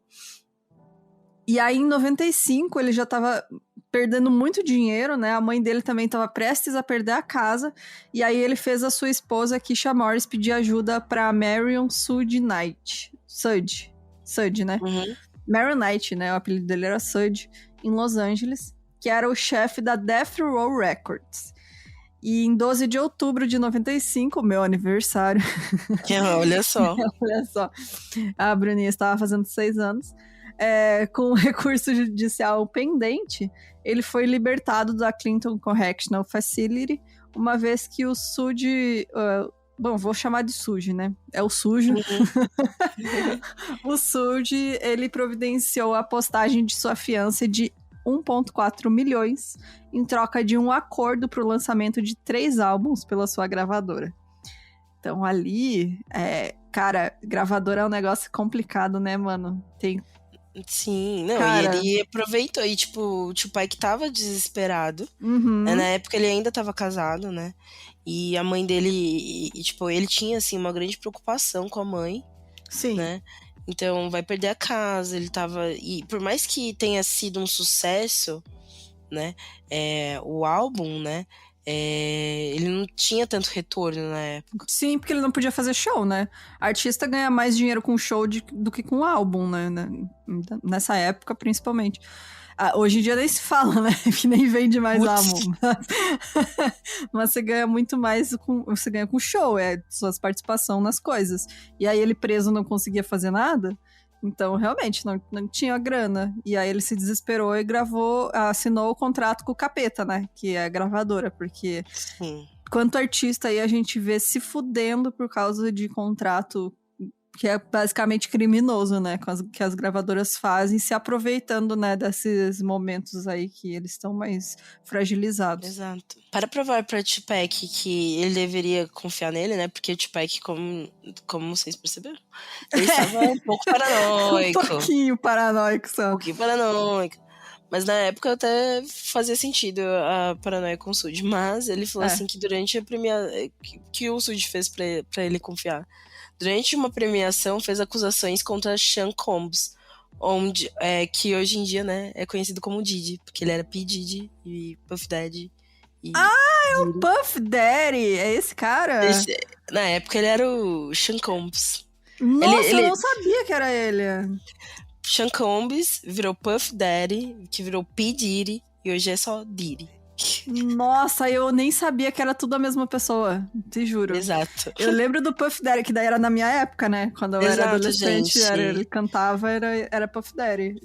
E aí, em 95, ele já tava perdendo muito dinheiro, né? A mãe dele também estava prestes a perder a casa. E aí ele fez a sua esposa, Keisha Morris, pedir ajuda para Marion Sud Knight. Sud, né? Marion Knight, né? O apelido dele era Sud, em Los Angeles, que era o chefe da Death Row Records. E em 12 de outubro de 95, meu aniversário... Olha só. Olha só. A Bruninha estava fazendo 6 anos. Com o recurso judicial pendente, ele foi libertado da Clinton Correctional Facility, uma vez que o Sud... bom, vou chamar de Sud, né? É o sujo. O Sud, ele providenciou a postagem de sua fiança de 1,4 milhões em troca de um acordo para o lançamento de 3 álbuns pela sua gravadora. Então ali, cara, gravadora é um negócio complicado, né, mano? Sim, não, cara... e ele aproveitou, e tipo, o Tupac tava desesperado, né? Na época ele ainda tava casado, né, e a mãe dele, tipo, ele tinha, assim, uma grande preocupação com a mãe, sim, né, então vai perder a casa, ele tava, e por mais que tenha sido um sucesso, né, o álbum, né, ele não tinha tanto retorno na época. Sim, porque ele não podia fazer show, né? Artista ganha mais dinheiro com show do que com álbum, né? Nessa época, principalmente. Hoje em dia nem se fala, né? Que nem vende mais álbum. Mas você ganha muito mais você ganha com show, suas participações nas coisas. E aí ele preso não conseguia fazer nada. Então, realmente, não tinha grana. E aí ele se desesperou e assinou o contrato com o Capeta, né? Que é a gravadora, porque... Sim. Quanto artista aí a gente vê se fudendo por causa de contrato que é basicamente criminoso, né? Que as gravadoras fazem, se aproveitando, né, desses momentos aí que eles estão mais fragilizados. Exato. Para provar para Tupac que ele deveria confiar nele, né? Porque o Tupac, como vocês perceberam, ele estava um pouco paranoico. Um pouquinho paranoico, só. Um pouquinho paranoico. Mas na época até fazia sentido a paranoia com o Sud. Mas ele falou assim que durante a premiação... que o Sud fez pra ele confiar. Durante uma premiação, fez acusações contra Sean Combs, que hoje em dia, né, é conhecido como Diddy, porque ele era P. Diddy e Puff Daddy. É o Puff Daddy! É esse cara? Na época ele era o Sean Combs. Nossa, eu não sabia que era ele. Sean Combs virou Puff Daddy, que virou P. Diddy, e hoje é só Diddy. Nossa, eu nem sabia que era tudo a mesma pessoa, te juro. Exato. Eu lembro do Puff Daddy, que daí era na minha época, né? Quando eu era adolescente, ele cantava, era Puff Daddy.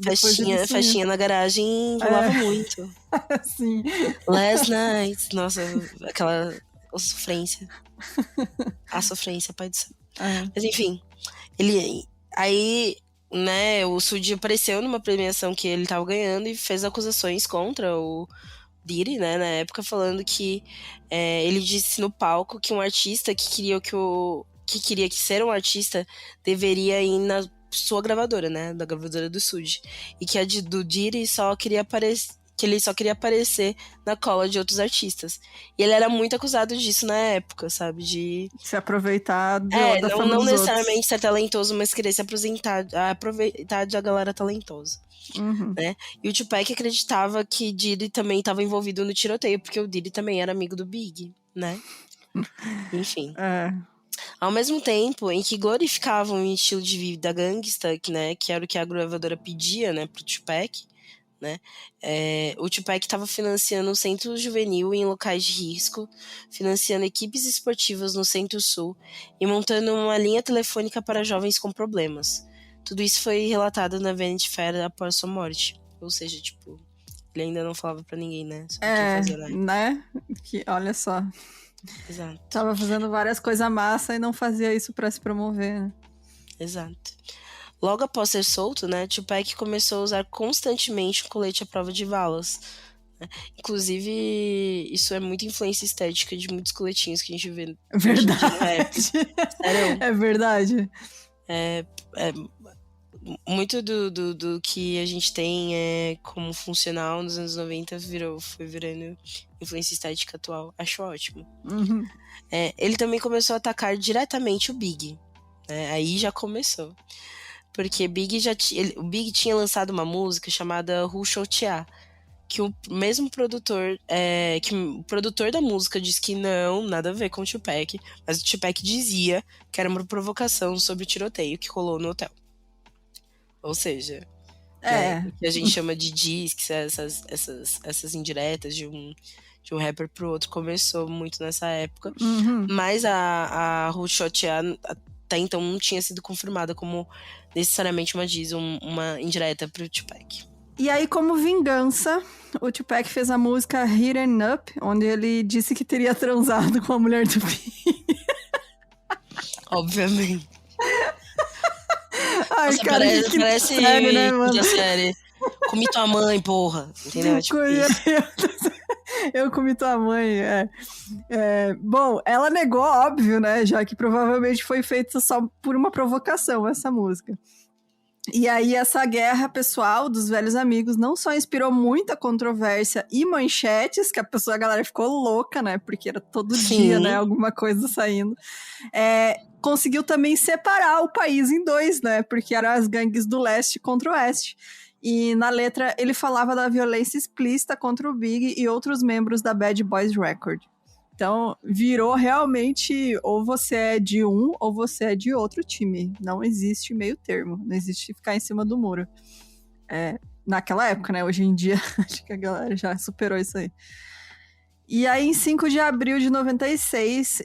Festinha na garagem rolava muito. Sim. Last Night, nossa, aquela sofrência. A sofrência, pai do céu. Mas enfim, aí, né, o Sud apareceu numa premiação que ele tava ganhando e fez acusações contra o Diddy, né, na época, falando que ele disse no palco que um artista que queria que ser um artista deveria ir na sua gravadora, né, da gravadora do Sud, e que a do Diddy ele só queria aparecer na cola de outros artistas. E ele era muito acusado disso na época, sabe? De se aproveitar não necessariamente ser talentoso, mas querer se aproveitar da galera talentosa. Uhum. Né? E o Tupac acreditava que Diddy também estava envolvido no tiroteio, porque o Diddy também era amigo do Big, né? Enfim. Ao mesmo tempo em que glorificavam o estilo de vida gangsta, né, que era o que a gravadora pedia, né, pro Tupac, né? O Tupac estava financiando um centro juvenil em locais de risco, financiando equipes esportivas no Centro-Sul e montando uma linha telefônica para jovens com problemas. Tudo isso foi relatado na Vanity Fair após sua morte. Ou seja, tipo, ele ainda não falava pra ninguém, né? Sobre o que fazer lá. Né? Que, olha só. Exato. Tava fazendo várias coisas massa e não fazia isso pra se promover, né? Exato. Logo após ser solto, né, Tupac começou a usar constantemente um colete à prova de balas. Inclusive, isso é muita influência estética de muitos coletinhos que a gente vê. Verdade. Sério? É verdade. Muito do que a gente tem como funcional nos anos 90 foi virando influência estética atual. Acho ótimo. Uhum. Ele também começou a atacar diretamente o Big. Aí já começou. Porque o Big tinha lançado uma música chamada Who Shot Ya, que o mesmo produtor, que o produtor da música disse que não, nada a ver com o Tupac, mas o Tupac dizia que era uma provocação sobre o tiroteio que rolou no hotel. Ou seja, o que a gente chama de disques, essas indiretas de um rapper pro outro, começou muito nessa época. Uhum. Mas a Who Shot Ya até então não tinha sido confirmada como necessariamente uma indireta pro Tupac. E aí, como vingança, o Tupac fez a música Hit 'Em Up, onde ele disse que teria transado com a mulher do Big. Obviamente. Ai, nossa, cara, parece série, né, mano? Da série. Comi tua mãe, porra. Entendeu? Tipo eu comi tua mãe, Bom, ela negou, óbvio, né? Já que provavelmente foi feita só por uma provocação, essa música. E aí, essa guerra pessoal dos velhos amigos não só inspirou muita controvérsia e manchetes, que a galera ficou louca, né? Porque era todo dia, né? Alguma coisa saindo. Conseguiu também separar o país em dois, né? Porque eram as gangues do leste contra o oeste. E na letra ele falava da violência explícita contra o Big e outros membros da Bad Boys Record. Então virou realmente ou você é de um ou você é de outro time. Não existe meio termo, não existe ficar em cima do muro. Naquela época, né? Hoje em dia acho que a galera já superou isso aí. E aí, em 5 de abril de 96,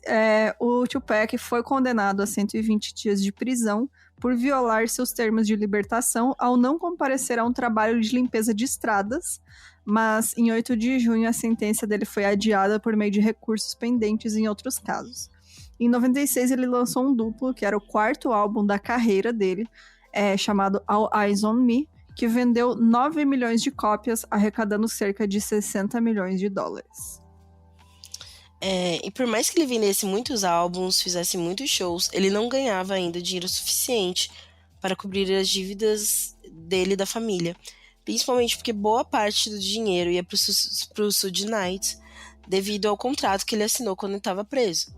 o Tupac foi condenado a 120 dias de prisão por violar seus termos de libertação ao não comparecer a um trabalho de limpeza de estradas, mas em 8 de junho a sentença dele foi adiada por meio de recursos pendentes em outros casos. Em 96, ele lançou um duplo, que era o quarto álbum da carreira dele, chamado All Eyes on Me, que vendeu 9 milhões de cópias, arrecadando cerca de 60 milhões de dólares. E por mais que ele vendesse muitos álbuns, fizesse muitos shows, ele não ganhava ainda dinheiro suficiente para cobrir as dívidas dele e da família. Principalmente porque boa parte do dinheiro ia para o Suge Knight, devido ao contrato que ele assinou quando estava preso.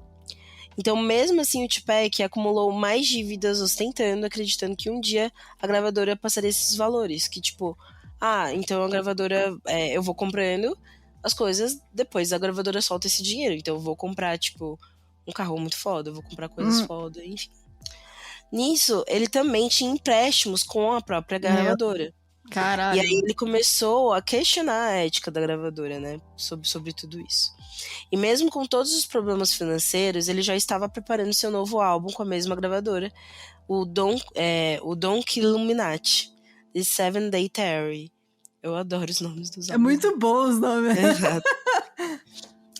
Então, mesmo assim, o Tupac acumulou mais dívidas ostentando, acreditando que um dia a gravadora passaria esses valores. Que tipo, então a gravadora, eu vou comprando as coisas, depois a gravadora solta esse dinheiro. Então eu vou comprar, tipo, um carro muito foda, eu vou comprar coisas foda, enfim. Nisso, ele também tinha empréstimos com a própria gravadora. Caralho. E aí ele começou a questionar a ética da gravadora, né? Sobre tudo isso. E mesmo com todos os problemas financeiros, ele já estava preparando seu novo álbum com a mesma gravadora, o Don't Kill Illuminati, The Seven Day Terry. Eu adoro os nomes dos álbuns. É muito bom os nomes. Exato.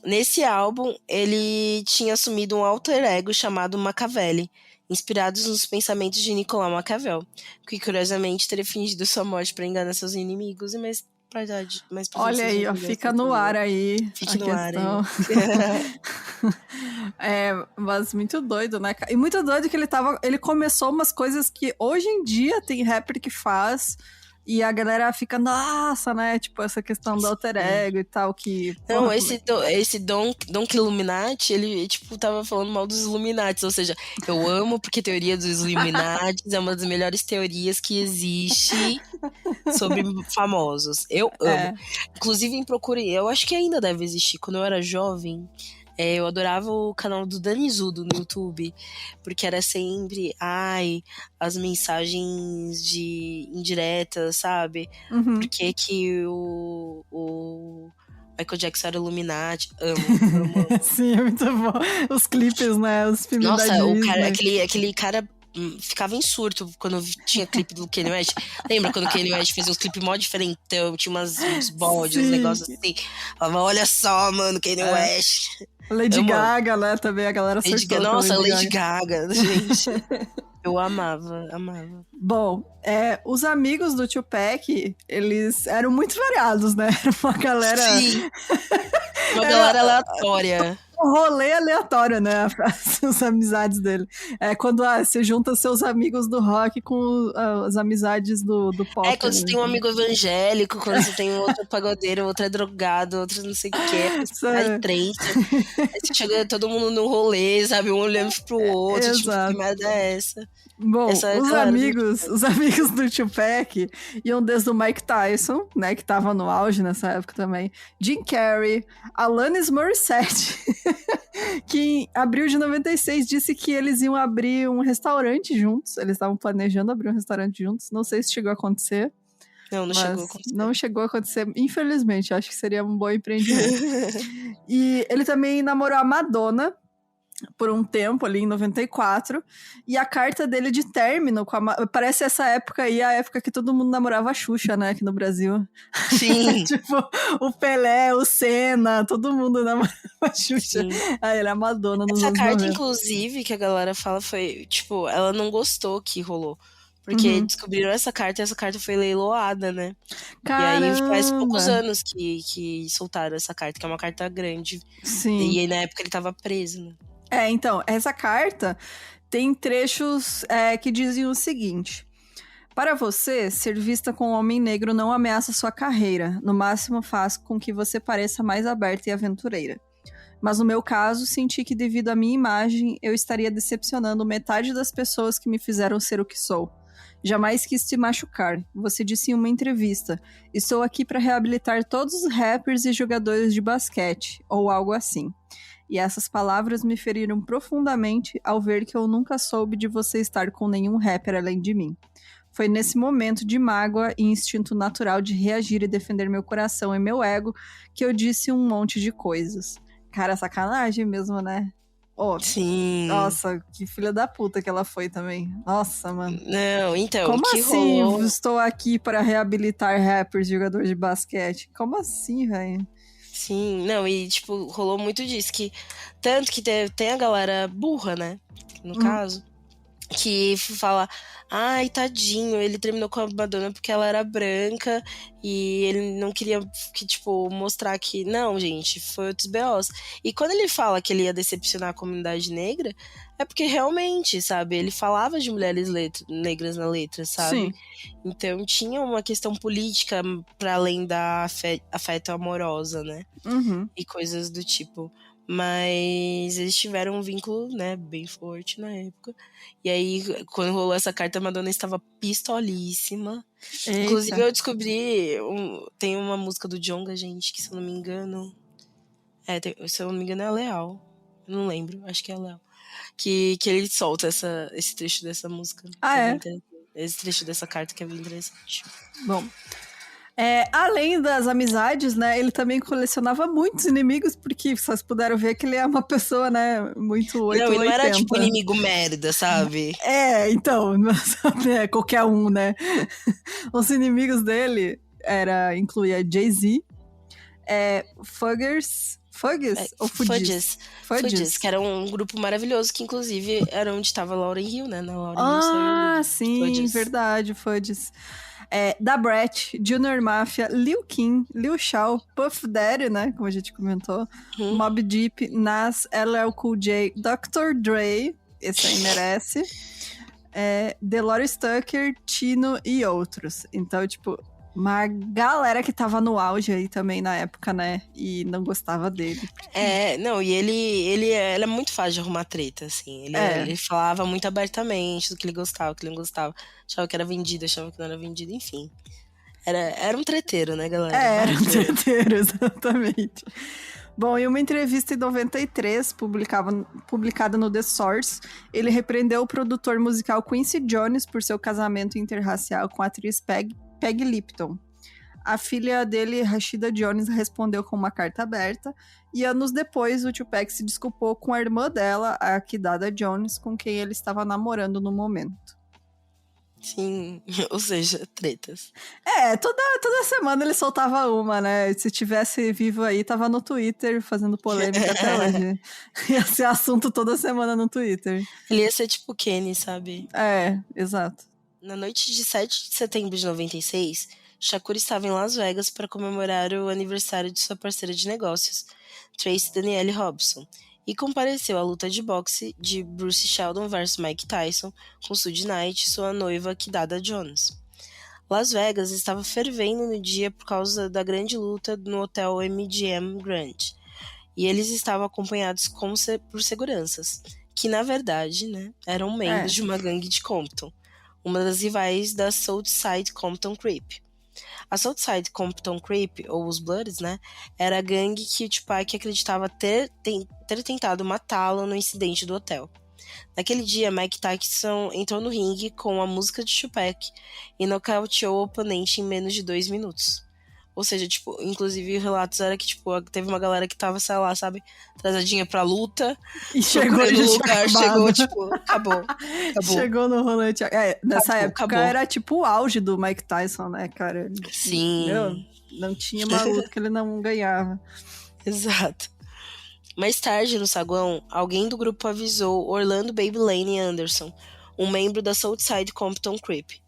Nesse álbum, ele tinha assumido um alter ego chamado Machiavelli, inspirados nos pensamentos de Nicolau Maquiavel, que curiosamente teria fingido sua morte para enganar seus inimigos, mas olha aí, ó, fica no ar aí. Fique no ar aí. Mas muito doido, né? E muito doido que ele começou umas coisas que hoje em dia tem rapper que faz. E a galera fica, nossa, né? Tipo, essa questão do alter ego e tal, que... Não, esse Don Illuminati, ele, tipo, tava falando mal dos Illuminati, ou seja, eu amo porque a teoria dos Illuminati é uma das melhores teorias que existe sobre famosos. Eu amo. Inclusive, eu acho que ainda deve existir. Quando eu era jovem, eu adorava o canal do Danizudo no YouTube, porque era sempre, as mensagens indiretas, sabe? Uhum. Por que o Michael Jackson era Illuminati? Amo. Sim, é muito bom. Os clipes, né? Os filmes da Disney. Nossa, aquele cara ficava em surto quando tinha clipe do Kanye West. Lembra quando o Kanye West fez uns clipes mó diferentão, tinha uns bodes, uns negócios assim. Falava, olha só, mano, Kanye West. Lady Gaga, né, também a galera surtou. Nossa, Lady Gaga, gente. Eu amava. Bom, os amigos do Tupac, eles eram muito variados, né? Uma galera... Sim. Uma galera aleatória. Um rolê aleatório, né? As amizades dele. Quando você junta seus amigos do rock com as amizades do pop. Quando você tem um amigo evangélico, quando você tem outro pagodeiro, outro é drogado, outro não sei o que, faz trença. Aí você chega todo mundo no rolê, sabe? Um olhando pro outro, tipo, que merda é essa? Bom, os amigos do Tupac iam desde o Mike Tyson, né, que tava no auge nessa época também, Jim Carrey, Alanis Morissette, que em abril de 96 disse que eles iam abrir um restaurante juntos, eles estavam planejando abrir um restaurante juntos, não sei se chegou a acontecer. Não chegou a acontecer, infelizmente, acho que seria um bom empreendimento. E ele também namorou a Madonna por um tempo ali em 94, e a carta dele de término parece essa época aí, a época que todo mundo namorava a Xuxa, né, aqui no Brasil. Sim. Tipo, o Pelé, o Senna, todo mundo namorava a Xuxa. Sim. Aí ele é a Madonna nos essa anos carta, 90. inclusive, que a galera fala foi, tipo, ela não gostou que rolou. Porque descobriram essa carta e essa carta foi leiloada, né? Caramba. E aí faz poucos anos que soltaram essa carta, que é uma carta grande. Sim. E aí na época ele tava preso, né? Então, essa carta tem trechos que dizem o seguinte: para você, ser vista com um homem negro não ameaça sua carreira, no máximo faz com que você pareça mais aberta e aventureira. Mas no meu caso, senti que devido à minha imagem, eu estaria decepcionando metade das pessoas que me fizeram ser o que sou. Jamais quis te machucar. Você disse em uma entrevista: estou aqui para reabilitar todos os rappers e jogadores de basquete, ou algo assim. E essas palavras me feriram profundamente ao ver que eu nunca soube de você estar com nenhum rapper além de mim. Foi nesse momento de mágoa e instinto natural de reagir e defender meu coração e meu ego que eu disse um monte de coisas. Cara, sacanagem mesmo, né? Sim. Nossa, que filha da puta que ela foi também. Nossa, mano. Não, então, como que assim rolou? Estou aqui para reabilitar rappers e jogadores de basquete? Como assim, velho? Sim, não, e tipo, rolou muito disso, que tanto que tem a galera burra, né, no caso, que fala, ai, tadinho, ele terminou com a Madonna porque ela era branca e ele não queria que, tipo, mostrar que, não, gente, foi outros BOs. E quando ele fala que ele ia decepcionar a comunidade negra, é porque realmente, sabe, ele falava de mulheres negras na letra, sabe? Sim. Então tinha uma questão política para além da afeto amorosa, né? Uhum. E coisas do tipo. Mas eles tiveram um vínculo, né, bem forte na época. E aí, quando rolou essa carta, a Madonna estava pistolíssima. Inclusive, Eita. eu descobri, tem uma música do Djonga, gente, que se eu não me engano... se eu não me engano é a Leal. Não lembro, acho que é a Leal. Que ele solta esse trecho dessa música. Ah, Que é bem é? interessante. Esse trecho dessa carta que é bem interessante. Bom. Além das amizades, né, ele também colecionava muitos inimigos, porque vocês puderam ver que ele é uma pessoa, né, muito Não, e não era 880. tipo inimigo merda, sabe? Então, não é qualquer um, né? Os inimigos dele incluía Jay-Z, Fuggers ou Fudges? Fudges, que era um grupo maravilhoso, que inclusive era onde estava Lauryn Hill, né? Na Lauryn Hill saiu o livro Sim, Fudges. verdade, Fudges. Da Brat, Junior Mafia, Lil Kim, Lil Shaw, Puff Daddy, né, como a gente comentou, Mobb Deep, Nas, LL Cool J, Dr. Dre, esse aí merece, Delores Tucker, Tino e outros. Então, tipo, uma galera que tava no auge aí também na época, né, e não gostava dele. Não, e ele é muito fácil de arrumar treta, assim. Ele falava muito abertamente do que ele gostava, do que ele não gostava. Achava que era vendido, achava que não era vendido, enfim. Era um treteiro, né, galera? Era um treteiro, exatamente. Bom, em uma entrevista em 93, publicada no The Source, ele repreendeu o produtor musical Quincy Jones por seu casamento interracial com a atriz Peggy Lipton. A filha dele, Rashida Jones, respondeu com uma carta aberta, e anos depois o Tupac se desculpou com a irmã dela, a Kidada Jones, com quem ele estava namorando no momento. Sim, ou seja, tretas. Toda semana ele soltava uma, né? Se tivesse vivo aí, tava no Twitter fazendo polêmica até hoje. Ia ser assunto toda semana no Twitter. Ele ia ser tipo Kenny, sabe? Exato. Na noite de 7 de setembro de 96, Shakur estava em Las Vegas para comemorar o aniversário de sua parceira de negócios, Tracy Danielle Robson, e compareceu à luta de boxe de Bruce Sheldon vs Mike Tyson com Suge Knight e sua noiva Kidada Jones. Las Vegas estava fervendo no dia por causa da grande luta no hotel MGM Grand, e eles estavam acompanhados por seguranças, que na verdade, né, eram membros de uma gangue de Compton, uma das rivais da Southside Compton Creep. A Southside Compton Creep, ou os Bloods, né, era a gangue que o Tupac acreditava ter tentado matá-lo no incidente do hotel. Naquele dia, Mike Tyson entrou no ringue com a música de Tupac e nocauteou o oponente em menos de 2 minutos. Ou seja, tipo, inclusive relatos era que, tipo, teve uma galera que tava, sei lá, sabe, atrasadinha pra luta. E chegou no lugar, chegou, tipo, acabou. Chegou no rolante. Nessa época era tipo o auge do Mike Tyson, né, cara? Sim. Não tinha uma luta que ele não ganhava. Exato. Mais tarde, no saguão, alguém do grupo avisou Orlando Baby Lane Anderson, um membro da Southside Compton Creep.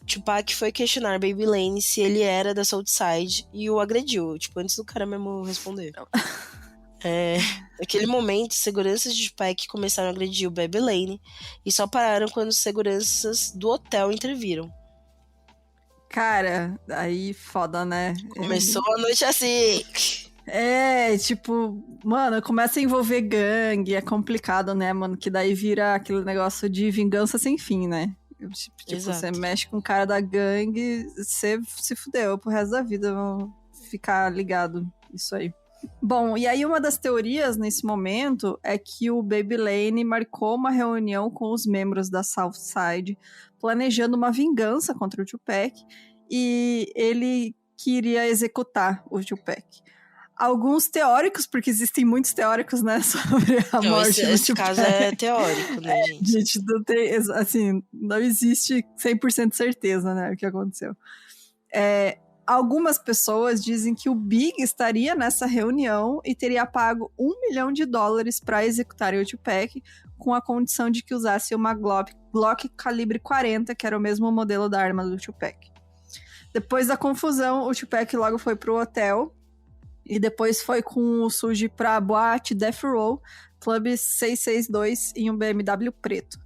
Tupac foi questionar Baby Lane se ele era da Southside e o agrediu, tipo, antes do cara mesmo responder. Naquele momento, seguranças de Tupac começaram a agredir o Baby Lane e só pararam quando os seguranças do hotel interviram. Cara, aí foda, né? Começou a noite assim. Tipo, mano, começa a envolver gangue, é complicado, né, mano? Que daí vira aquele negócio de vingança sem fim, né? Tipo, você mexe com o cara da gangue, você se fudeu pro resto da vida, vão ficar ligado isso aí. Bom, e aí uma das teorias nesse momento é que o Baby Lane marcou uma reunião com os membros da Southside, planejando uma vingança contra o Tupac, e ele queria executar o Tupac. Alguns teóricos, porque existem muitos teóricos, né, sobre a morte do Tupac. Esse caso é teórico, né, gente? Gente, não tem, assim, não existe 100% certeza, né, o que aconteceu. algumas pessoas dizem que o Big estaria nessa reunião e teria pago $1 milhão para executar o Tupac, com a condição de que usasse uma Glock calibre 40, que era o mesmo modelo da arma do Tupac. Depois da confusão, o Tupac logo foi pro hotel e depois foi com o Suge pra boate Death Row, Club 662, em um BMW preto.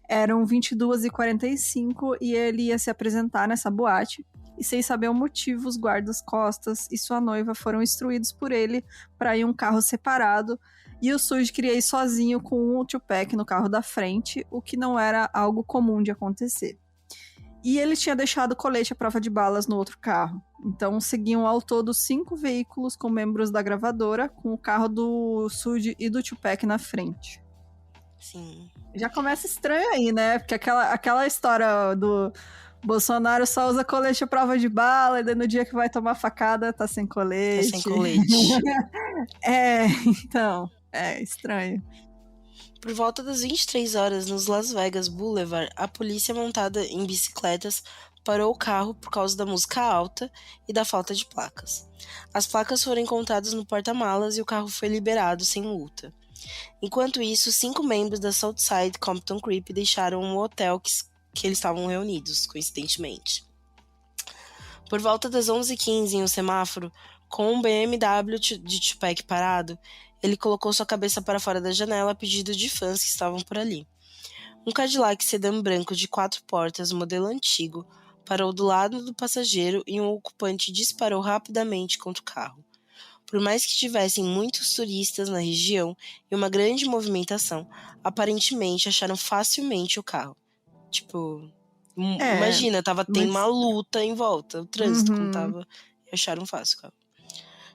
Eram 22h45 e ele ia se apresentar nessa boate. E sem saber o motivo, os guardas-costas e sua noiva foram instruídos por ele para ir em um carro separado. E o Suge queria ir sozinho com o Tupac no carro da frente, o que não era algo comum de acontecer. E ele tinha deixado colete à prova de balas no outro carro. Então seguiam ao todo 5 veículos com membros da gravadora, com o carro do Suge e do Tupac na frente. Sim. Já começa estranho aí, né? Porque aquela história do Bolsonaro só usa colete à prova de bala, e daí no dia que vai tomar facada tá sem colete. Tá sem colete. Então, é estranho. Por volta das 23 horas, nos Las Vegas Boulevard, a polícia montada em bicicletas parou o carro por causa da música alta e da falta de placas. As placas foram encontradas no porta-malas e o carro foi liberado sem multa. Enquanto isso, 5 membros da Southside Compton Creep deixaram um hotel que eles estavam reunidos, coincidentemente. Por volta das 11h15, em um semáforo, com um BMW de Tupac parado, ele colocou sua cabeça para fora da janela a pedido de fãs que estavam por ali. Um Cadillac sedã branco de 4 portas, modelo antigo, parou do lado do passageiro e um ocupante disparou rapidamente contra o carro. Por mais que tivessem muitos turistas na região e uma grande movimentação, aparentemente acharam facilmente o carro. Tipo, imagina, tem uma luta em volta, o trânsito como tava, e acharam fácil o carro.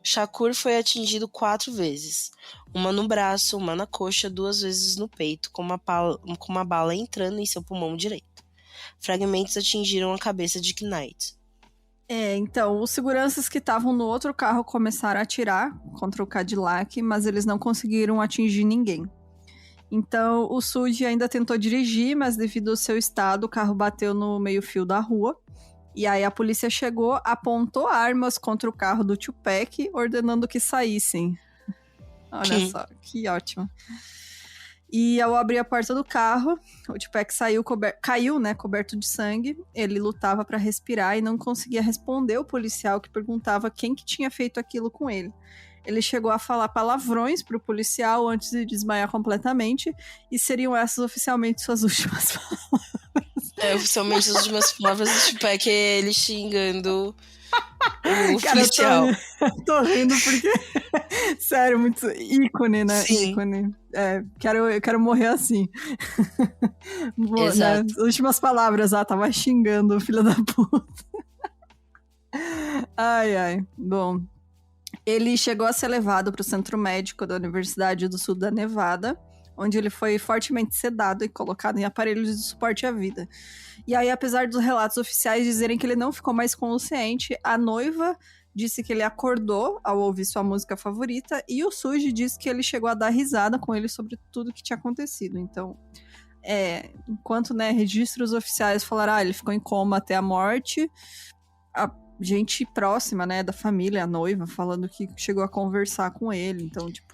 Shakur foi atingido 4 vezes, uma no braço, uma na coxa, 2 vezes no peito, com uma bala entrando em seu pulmão direito. Fragmentos atingiram a cabeça de Knight. Então, os seguranças que estavam no outro carro começaram a atirar contra o Cadillac, mas eles não conseguiram atingir ninguém. Então, o Suge ainda tentou dirigir, mas devido ao seu estado, o carro bateu no meio-fio da rua. E aí a polícia chegou, apontou armas contra o carro do Tupac, ordenando que saíssem. Olha só, que ótimo. E ao abrir a porta do carro, o Tupac caiu, né, coberto de sangue. Ele lutava para respirar e não conseguia responder o policial que perguntava quem que tinha feito aquilo com ele. Ele chegou a falar palavrões pro policial antes de desmaiar completamente, e seriam essas oficialmente suas últimas palavras. Oficialmente as últimas palavras do Tupac é ele xingando o policial. Eu tô rindo porque, sério, muito ícone, né? Sim. Ícone. Eu quero morrer assim. Bom, exato. Né? As últimas palavras, tava xingando o filho da puta. Ai. Bom, ele chegou a ser levado para o centro médico da Universidade do Sul da Nevada, onde ele foi fortemente sedado e colocado em aparelhos de suporte à vida. E aí, apesar dos relatos oficiais dizerem que ele não ficou mais consciente, a noiva disse que ele acordou ao ouvir sua música favorita, e o Suge disse que ele chegou a dar risada com ele sobre tudo que tinha acontecido. Então, enquanto, né, registros oficiais falaram, ele ficou em coma até a morte, a gente próxima, né, da família, a noiva, falando que chegou a conversar com ele, então, tipo...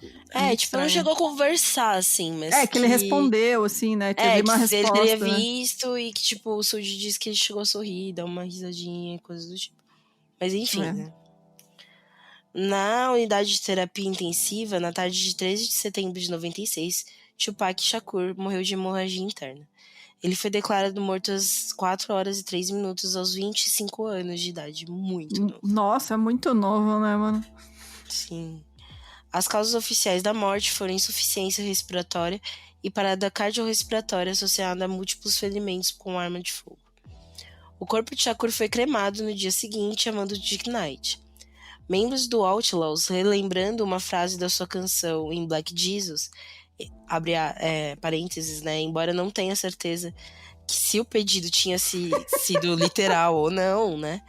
não chegou a conversar, assim, mas que ele respondeu, assim, né, teve uma resposta. Ele teria visto e que, tipo, o Suge disse que ele chegou a sorrir, dar uma risadinha, coisa do tipo. Mas, enfim, né. Na unidade de terapia intensiva, na tarde de 13 de setembro de 96, Tupac Shakur morreu de hemorragia interna. Ele foi declarado morto às 4 horas e 3 minutos aos 25 anos de idade. Muito novo. Nossa, é muito novo, né, mano? Sim. As causas oficiais da morte foram insuficiência respiratória e parada cardiorrespiratória associada a múltiplos ferimentos com arma de fogo. O corpo de Shakur foi cremado no dia seguinte, a mando de Knight. Membros do Outlaws, relembrando uma frase da sua canção em Black Jesus, abre parênteses, né? Embora não tenha certeza que se o pedido tinha sido literal ou não, né?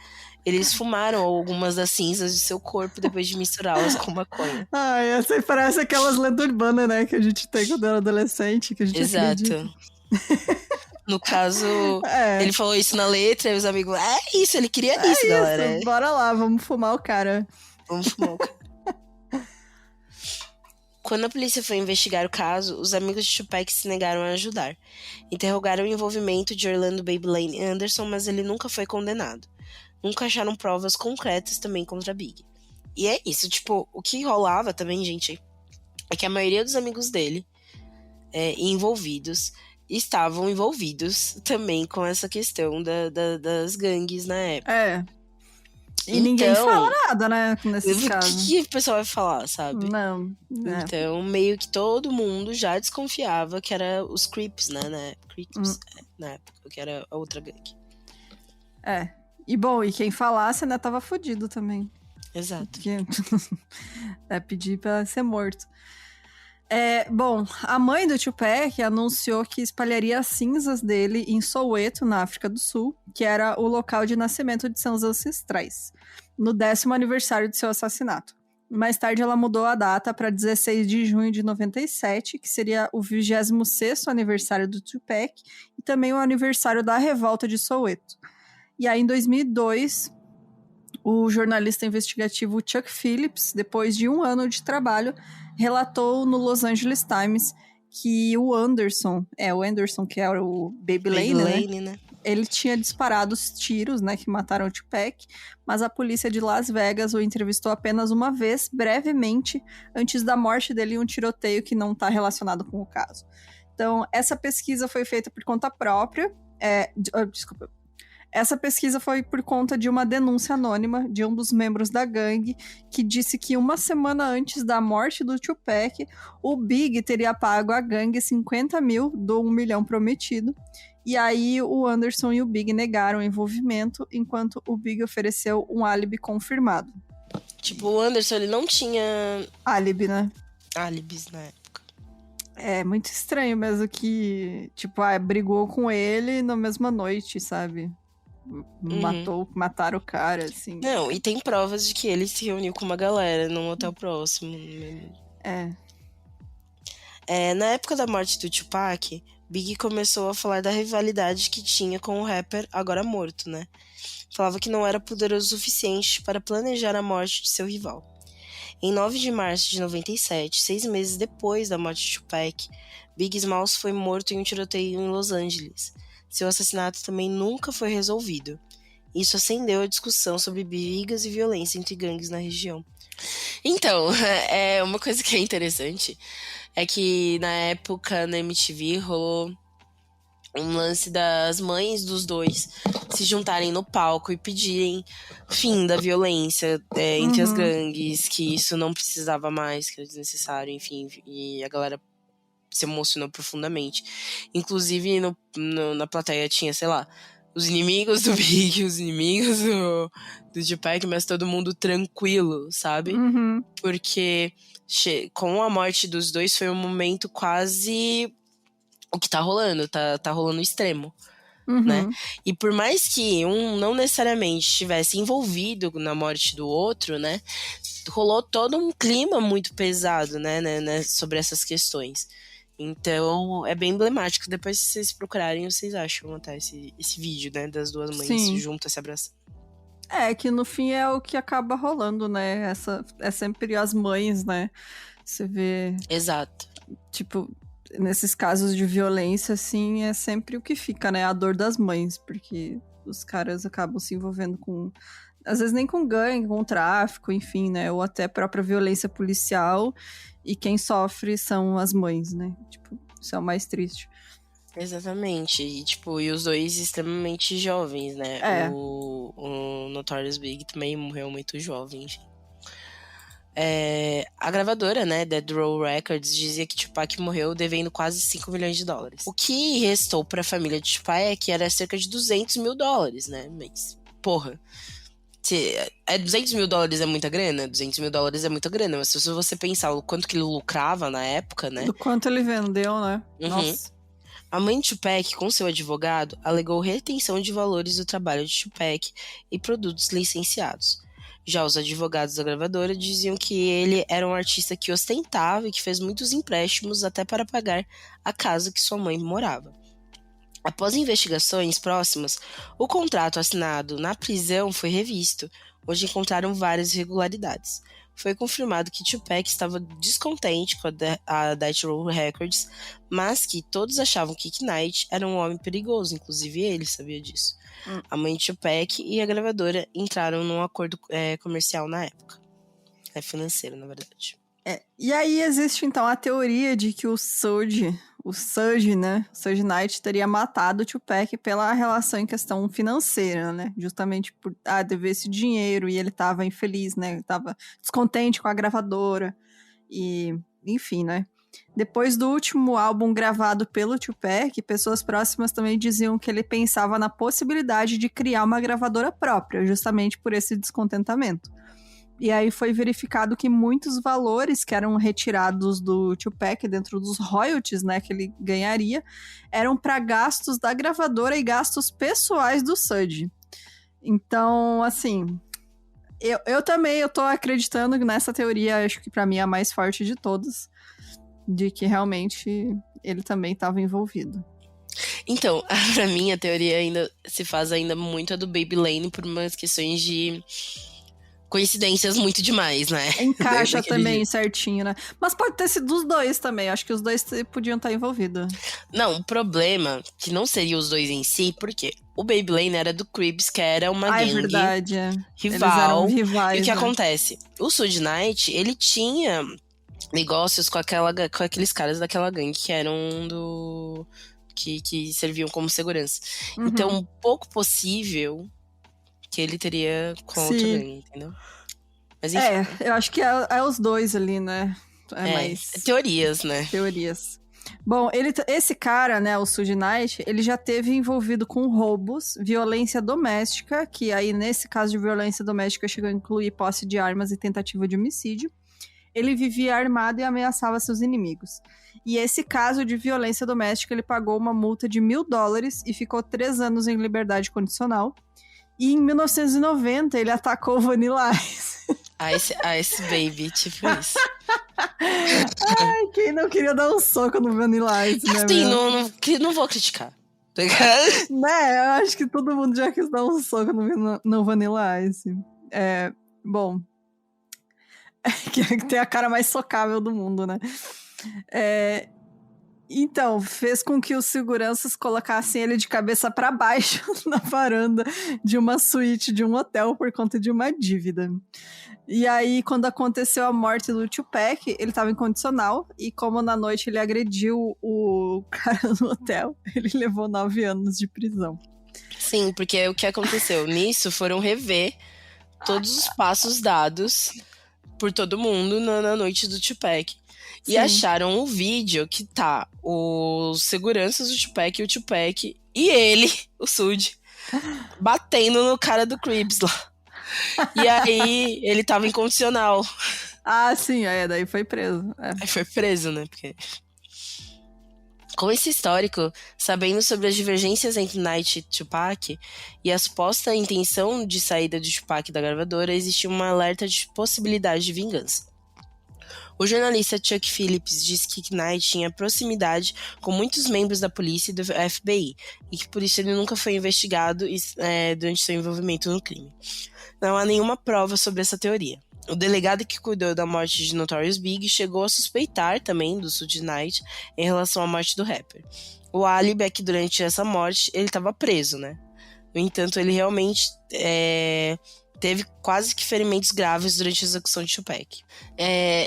Eles fumaram algumas das cinzas de seu corpo depois de misturá-las com maconha. Essa aí parece aquelas lendas urbanas, né? Que a gente tem quando era adolescente, que a gente Exato. acredita. No caso, É. ele falou isso na letra e os amigos, é isso, ele queria É isso, galera. Bora lá, vamos fumar o cara. Vamos fumar o cara. Quando a polícia foi investigar o caso, os amigos de Tupac se negaram a ajudar. Interrogaram o envolvimento de Orlando Baby Lane Anderson, mas ele nunca foi condenado. Nunca acharam provas concretas também contra Big. E é isso, tipo, o que rolava também, gente, é que a maioria dos amigos dele envolvidos estavam envolvidos também com essa questão das gangues na época. É. E ninguém fala nada, né, nesses casos. O que o pessoal vai falar, sabe? Não. Então, meio que todo mundo já desconfiava que era os Crips, né? Na época, que era a outra gangue. É. E bom, e quem falasse, né, tava fudido também. Exato. Porque pedir pra ser morto. Bom, a mãe do Tupac anunciou que espalharia as cinzas dele em Soweto, na África do Sul, que era o local de nascimento de seus ancestrais, no 10º aniversário de seu assassinato. Mais tarde, ela mudou a data para 16 de junho de 97, que seria o 26º aniversário do Tupac, e também o aniversário da revolta de Soweto. E aí, em 2002, o jornalista investigativo Chuck Phillips, depois de um ano de trabalho, relatou no Los Angeles Times que o Anderson, que era o Baby Lane, né? Ele tinha disparado os tiros, né, que mataram o Tupac, mas a polícia de Las Vegas o entrevistou apenas uma vez, brevemente, antes da morte dele em um tiroteio que não está relacionado com o caso. Então, essa pesquisa foi feita por conta própria. Essa pesquisa foi por conta de uma denúncia anônima de um dos membros da gangue, que disse que uma semana antes da morte do Tupac, o Big teria pago à gangue 50 mil do 1 milhão prometido. E aí o Anderson e o Big negaram o envolvimento, enquanto o Big ofereceu um álibi confirmado. Tipo, o Anderson, ele não tinha... álibi, né? Álibis na época. É muito estranho mesmo que, tipo, brigou com ele na mesma noite, sabe? Mataram o cara, assim. Não, e tem provas de que ele se reuniu com uma galera num hotel próximo. Na época da morte do Tupac, Big começou a falar da rivalidade que tinha com o rapper agora morto, né? Falava que não era poderoso o suficiente para planejar a morte de seu rival. Em 9 de março de 97, 6 meses depois da morte de Tupac, Big Smalls foi morto em um tiroteio em Los Angeles. Seu assassinato também nunca foi resolvido. Isso acendeu a discussão sobre brigas e violência entre gangues na região. Então, uma coisa que é interessante é que na época na MTV rolou um lance das mães dos dois se juntarem no palco e pedirem fim da violência entre as gangues, que isso não precisava mais, que era desnecessário, enfim, e a galera se emocionou profundamente. Inclusive, na plateia tinha, sei lá, os inimigos do Big, os inimigos do Tupac, mas todo mundo tranquilo, sabe? Porque com a morte dos dois foi um momento quase o que tá rolando, tá rolando extremo, né? E por mais que um não necessariamente estivesse envolvido na morte do outro, né? Rolou todo um clima muito pesado, né, sobre essas questões. Então, é bem emblemático. Depois, se vocês procurarem, vocês acham até esse vídeo, né? Das duas mães juntas se abraçando. Que no fim é o que acaba rolando, né? É sempre as mães, né? Você vê... Exato. Tipo, nesses casos de violência, assim, é sempre o que fica, né? A dor das mães, porque os caras acabam se envolvendo com... Às vezes nem com gangue, com tráfico, enfim, né? Ou até própria violência policial. E quem sofre são as mães, né? Tipo, isso é o mais triste. Exatamente. E, tipo, e os dois extremamente jovens, né? O Notorious Big também morreu muito jovem, enfim. A gravadora, né, Dead Row Records, dizia que Tupac morreu devendo quase 5 milhões de dólares. O que restou pra família de Tupac era cerca de 200 mil dólares, né? Mas, porra... 200 mil dólares é muita grana? 200 mil dólares é muita grana, mas se você pensar o quanto que ele lucrava na época, né? Do quanto ele vendeu, né? Nossa. A mãe de Tupac, com seu advogado, alegou retenção de valores do trabalho de Tupac e produtos licenciados. Já os advogados da gravadora diziam que ele era um artista que ostentava e que fez muitos empréstimos até para pagar a casa que sua mãe morava. Após investigações próximas, o contrato assinado na prisão foi revisto, onde encontraram várias irregularidades. Foi confirmado que Tupac estava descontente com a Death Row Records, mas que todos achavam que Knight era um homem perigoso, inclusive ele sabia disso. A mãe de Tupac e a gravadora entraram num acordo comercial na época. Financeiro, na verdade. E aí existe, então, a teoria de que o Suge Knight teria matado o Tupac pela relação em questão financeira, né? Justamente por dever esse dinheiro e ele tava infeliz, né? Ele tava descontente com a gravadora e, enfim, né? Depois do último álbum gravado pelo Tupac, pessoas próximas também diziam que ele pensava na possibilidade de criar uma gravadora própria, justamente por esse descontentamento. E aí foi verificado que muitos valores que eram retirados do Tupac dentro dos royalties, né, que ele ganharia, eram para gastos da gravadora e gastos pessoais do Suge. Então, assim, eu também tô acreditando nessa teoria, acho que para mim é a mais forte de todas, de que realmente ele também estava envolvido. Então, pra mim a teoria ainda se faz ainda muito a do Baby Lane por umas questões de coincidências muito demais, né? Encaixa também certinho, né? Mas pode ter sido dos dois também. Acho que os dois podiam estar envolvidos. Não, o problema que não seria os dois em si, porque o Baby Lane era do Cribs, que era uma gangue verdade, rival. Eles eram rivais, e o que né? acontece? O Suge Knight, ele tinha negócios com aqueles caras daquela gangue que eram que serviam como segurança. Uhum. Então, pouco possível que ele teria com outra gangue, entendeu? Mas, enfim, eu acho que é os dois ali, né? Teorias, né? Teorias. Bom, esse cara, né, o Suge Knight, ele já teve envolvido com roubos, violência doméstica, que aí nesse caso de violência doméstica chegou a incluir posse de armas e tentativa de homicídio. Ele vivia armado e ameaçava seus inimigos. E esse caso de violência doméstica, ele pagou uma multa de $1.000 e ficou 3 anos em liberdade condicional. E em 1990, ele atacou o Vanilla Ice. Ice Baby, tipo isso. Ai, quem não queria dar um soco no Vanilla Ice, né? Assim, não vou criticar. Né, eu acho que todo mundo já quis dar um soco no Vanilla Ice. Bom... que tem a cara mais socável do mundo, né? Então, fez com que os seguranças colocassem ele de cabeça para baixo na varanda de uma suíte de um hotel por conta de uma dívida. E aí, quando aconteceu a morte do Tupac, ele estava incondicional, e como na noite ele agrediu o cara no hotel, ele levou 9 anos de prisão. Sim, porque o que aconteceu? Nisso foram rever todos os passos dados por todo mundo na noite do Tupac. Sim. E acharam um vídeo que tá os seguranças do Tupac e o Tupac e ele, o Suge, batendo no cara do Cribs lá. E aí ele tava incondicional. Sim, daí foi preso. Aí foi preso, né? Porque... Com esse histórico, sabendo sobre as divergências entre Knight e Tupac e a suposta intenção de saída de Tupac da gravadora, existia um alerta de possibilidade de vingança. O jornalista Chuck Phillips disse que Knight tinha proximidade com muitos membros da polícia e do FBI, e que por isso ele nunca foi investigado durante seu envolvimento no crime. Não há nenhuma prova sobre essa teoria. O delegado que cuidou da morte de Notorious Big chegou a suspeitar também do Suge Knight em relação à morte do rapper. O álibi é que durante essa morte ele estava preso, né? No entanto, ele realmente teve quase que ferimentos graves durante a execução de Tupac.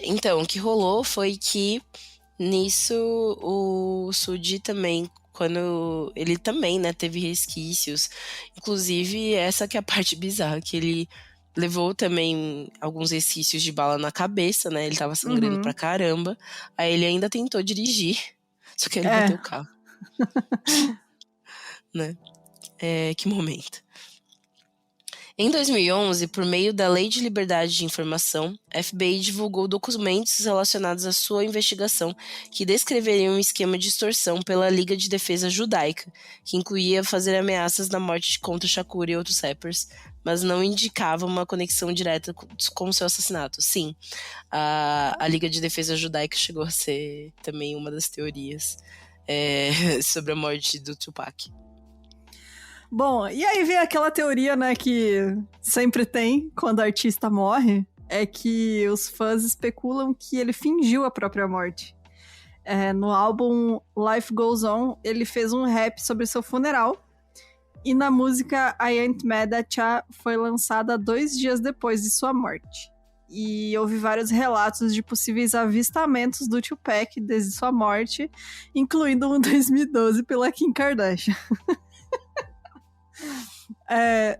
Então, o que rolou foi que nisso o Suge também, quando ele também, né, teve resquícios. Inclusive, essa que é a parte bizarra, que ele levou também alguns resquícios de bala na cabeça, né? Ele tava sangrando pra caramba. Aí ele ainda tentou dirigir, só que ele bateu o carro. Né? Que momento. Em 2011, por meio da Lei de Liberdade de Informação, a FBI divulgou documentos relacionados à sua investigação que descreveriam um esquema de extorsão pela Liga de Defesa Judaica, que incluía fazer ameaças da morte contra Shakur e outros rappers, mas não indicava uma conexão direta com o seu assassinato. Sim, a Liga de Defesa Judaica chegou a ser também uma das teorias sobre a morte do Tupac. Bom, e aí vem aquela teoria, né, que sempre tem quando o artista morre, é que os fãs especulam que ele fingiu a própria morte. No álbum Life Goes On, ele fez um rap sobre seu funeral, e na música I Ain't Mad At Ya foi lançada 2 dias depois de sua morte. E houve vários relatos de possíveis avistamentos do Tupac desde sua morte, incluindo um em 2012 pela Kim Kardashian.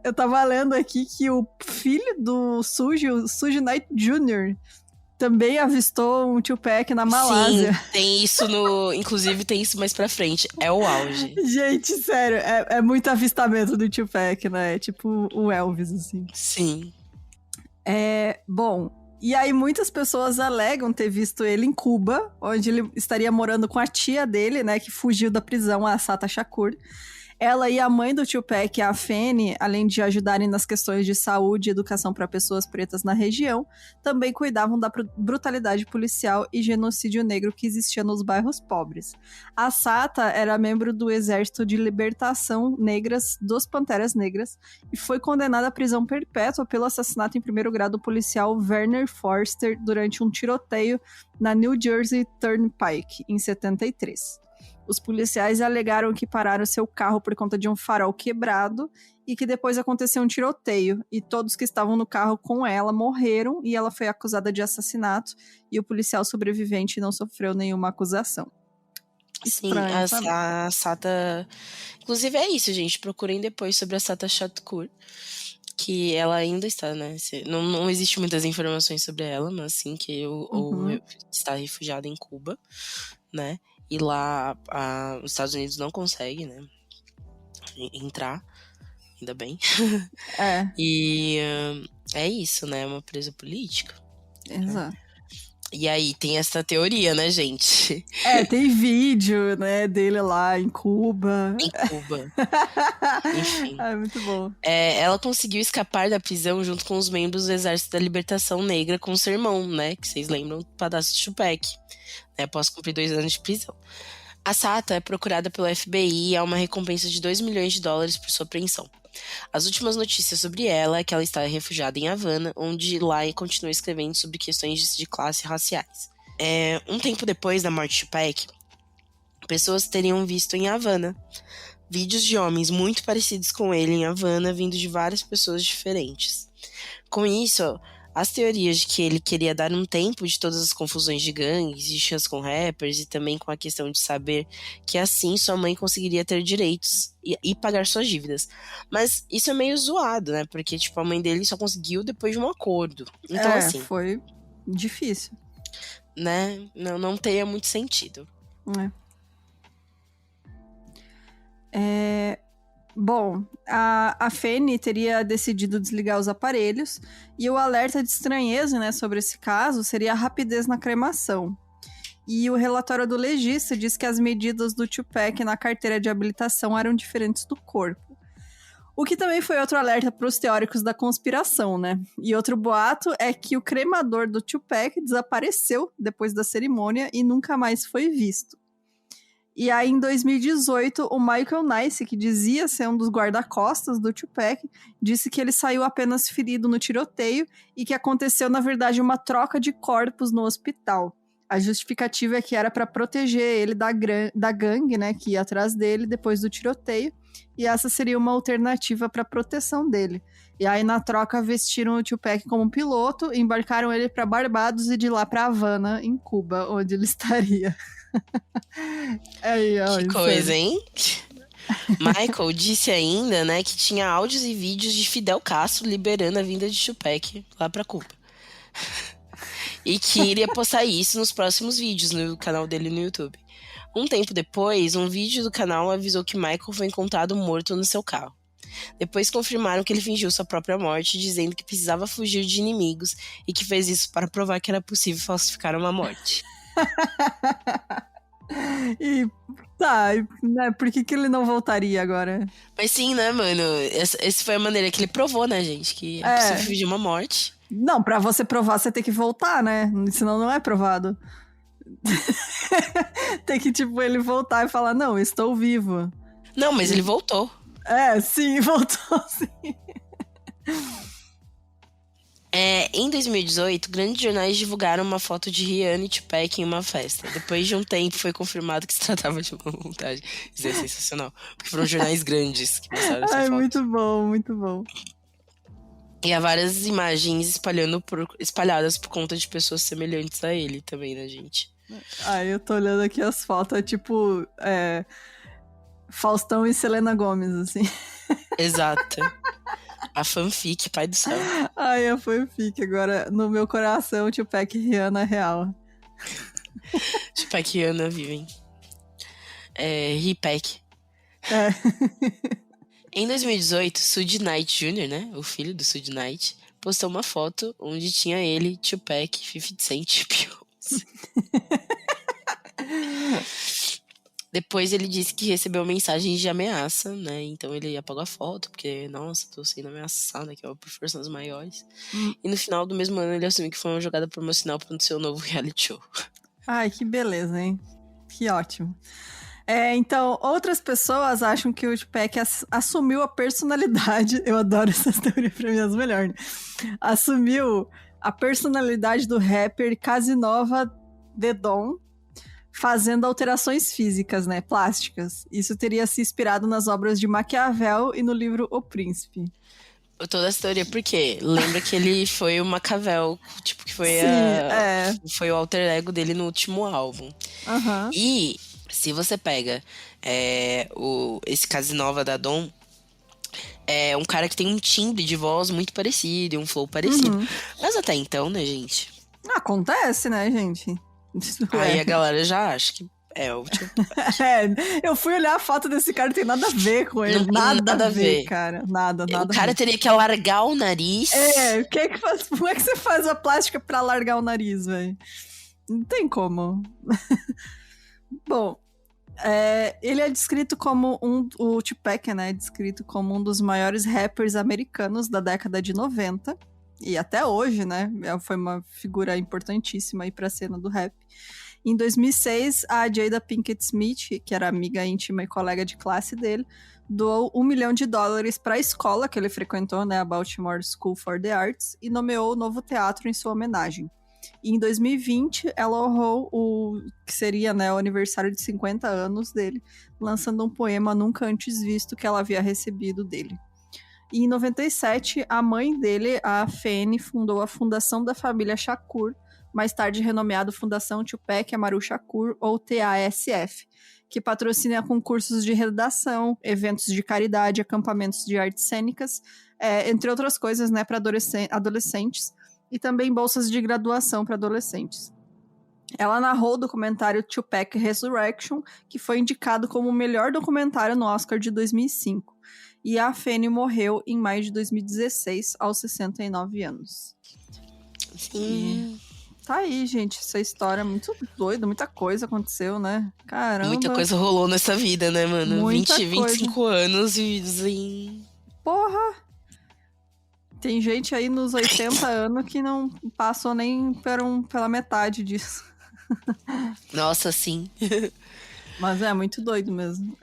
Eu tava lendo aqui que o filho do Suge, o Suge Knight Jr., também avistou um Tupac na Malásia. Sim, tem isso inclusive tem isso mais pra frente. É o auge. Gente, sério, é muito avistamento do Tupac, né? É tipo o Elvis, assim. Sim. Bom, e aí muitas pessoas alegam ter visto ele em Cuba, onde ele estaria morando com a tia dele, né? Que fugiu da prisão, a Assata Shakur. Ela e a mãe do Tupac, a Fanny, além de ajudarem nas questões de saúde e educação para pessoas pretas na região, também cuidavam da brutalidade policial e genocídio negro que existia nos bairros pobres. A Sata era membro do Exército de Libertação Negras dos Panteras Negras e foi condenada à prisão perpétua pelo assassinato em primeiro grau do policial Werner Forster durante um tiroteio na New Jersey Turnpike, em 73. Os policiais alegaram que pararam seu carro por conta de um farol quebrado e que depois aconteceu um tiroteio. E todos que estavam no carro com ela morreram e ela foi acusada de assassinato e o policial sobrevivente não sofreu nenhuma acusação. Sim, a Sata... Inclusive é isso, gente. Procurem depois sobre a Sata Shakur, que ela ainda está, né? Não existe muitas informações sobre ela, mas sim que está refugiada em Cuba, né? E lá os Estados Unidos não conseguem, né, entrar, ainda bem. E é isso, né, é uma presa política. Exato. E aí tem essa teoria, né, gente? Tem vídeo, né, dele lá em Cuba. Enfim. Muito bom. Ela conseguiu escapar da prisão junto com os membros do Exército da Libertação Negra com seu irmão, né, que vocês lembram do pedaço de Tupac, né, após cumprir 2 anos de prisão. A Sata é procurada pelo FBI e há uma recompensa de $2 milhões por sua apreensão. As últimas notícias sobre ela é que ela está refugiada em Havana, onde lá continua escrevendo sobre questões de classe raciais. Um tempo depois da morte de Tupac, pessoas teriam visto em Havana vídeos de homens muito parecidos com ele em Havana, vindo de várias pessoas diferentes. Com isso, as teorias de que ele queria dar um tempo de todas as confusões de gangues e chance com rappers, e também com a questão de saber que assim sua mãe conseguiria ter direitos e pagar suas dívidas. Mas isso é meio zoado, né? Porque tipo, a mãe dele só conseguiu depois de um acordo. Então assim... foi difícil. Né? Não teria muito sentido. Bom, a Fanny teria decidido desligar os aparelhos e o alerta de estranheza, né, sobre esse caso seria a rapidez na cremação. E o relatório do legista diz que as medidas do Tupac na carteira de habilitação eram diferentes do corpo. O que também foi outro alerta para os teóricos da conspiração, né? E outro boato é que o cremador do Tupac desapareceu depois da cerimônia e nunca mais foi visto. E aí, em 2018, o Michael Nice, que dizia ser um dos guarda-costas do Tupac, disse que ele saiu apenas ferido no tiroteio e que aconteceu, na verdade, uma troca de corpos no hospital. A justificativa é que era para proteger ele da gangue, né, que ia atrás dele depois do tiroteio, e essa seria uma alternativa para proteção dele. E aí, na troca, vestiram o Tupac como piloto, embarcaram ele para Barbados e de lá para Havana, em Cuba, onde ele estaria. Que coisa, hein? Michael disse ainda, né, que tinha áudios e vídeos de Fidel Castro liberando a vinda de Tupac lá pra Cuba. E que iria postar isso nos próximos vídeos no canal dele no YouTube. Um tempo depois, um vídeo do canal avisou que Michael foi encontrado morto no seu carro. Depois confirmaram que ele fingiu sua própria morte, dizendo que precisava fugir de inimigos e que fez isso para provar que era possível falsificar uma morte. Né, por que ele não voltaria agora? Mas sim, né, mano? Essa foi a maneira que ele provou, né, gente? Que é possível fugir uma morte. Não, pra você provar, você tem que voltar, né? Senão não é provado. Tem que, tipo, ele voltar e falar, não, estou vivo. Não, mas ele voltou. Sim, voltou sim. Em 2018, grandes jornais divulgaram uma foto de Rihanna e Tupac em uma festa. Depois de um tempo, foi confirmado que se tratava de uma montagem. Isso é sensacional. Porque foram jornais grandes que mostraram essa foto. Muito bom, muito bom. E há várias imagens espalhadas por conta de pessoas semelhantes a ele também, né, gente? Eu tô olhando aqui as fotos, é tipo Faustão e Selena Gomez, assim. Exato. A fanfic, pai do céu. A fanfic. Agora, no meu coração, Tupac e Rihanna é real. Tupac e Rihanna vivem. Ripac. Em 2018, Suge Knight Jr., né, o filho do Suge Knight, postou uma foto onde tinha ele, Tupac, 50 Cent e Beyoncé. Depois ele disse que recebeu mensagens de ameaça, né? Então ele apagou a foto, porque, nossa, tô sendo ameaçado aqui, ó, por forças maiores. E no final do mesmo ano ele assumiu que foi uma jogada promocional para o seu novo reality show. Ai, que beleza, hein? Que ótimo. Então, outras pessoas acham que o Tupac assumiu a personalidade. Eu adoro essas teorias, pra mim as melhores. Assumiu a personalidade do rapper Casanova The Don, fazendo alterações físicas, né, plásticas. Isso teria se inspirado nas obras de Maquiavel e no livro O Príncipe. Toda essa teoria, por quê? Lembra que ele foi o Maquiavel, tipo, que foi foi o alter ego dele no último álbum. Uhum. E se você pega esse Casanova da Dom, é um cara que tem um timbre de voz muito parecido, um flow parecido. Mas até então, né, gente? Acontece, né, gente? Aí a galera já acha que é o Tupac. Eu fui olhar a foto desse cara, não tem nada a ver com ele. Nada a ver, cara. Nada. O cara teria que alargar o nariz. Como é que você faz a plástica pra alargar o nariz, velho? Não tem como. Bom, ele é descrito como o Tupac, né? É descrito como um dos maiores rappers americanos da década de 90. E até hoje, né? Foi uma figura importantíssima aí pra cena do rap. Em 2006, a Jada Pinkett Smith, que era amiga íntima e colega de classe dele, doou $1 milhão para a escola que ele frequentou, né, a Baltimore School for the Arts, e nomeou o novo teatro em sua homenagem. E em 2020, ela honrou o que seria, né, o aniversário de 50 anos dele, lançando um poema nunca antes visto que ela havia recebido dele. E em 97, a mãe dele, a Fanny, fundou a Fundação da Família Shakur, mais tarde renomeado Fundação Tupac Amaru Shakur, ou TASF, que patrocina concursos de redação, eventos de caridade, acampamentos de artes cênicas, entre outras coisas, né, para adolescentes, e também bolsas de graduação para adolescentes. Ela narrou o documentário Tupac Resurrection, que foi indicado como o melhor documentário no Oscar de 2005. E a Fanny morreu em maio de 2016, aos 69 anos. Sim. Tá aí, gente, essa história é muito doida, muita coisa aconteceu, né? Caramba. Muita coisa rolou nessa vida, né, mano? Muita 25 anos vividos em... Porra! Tem gente aí nos 80 anos que não passou nem pela metade disso. Nossa, sim. Mas é muito doido mesmo.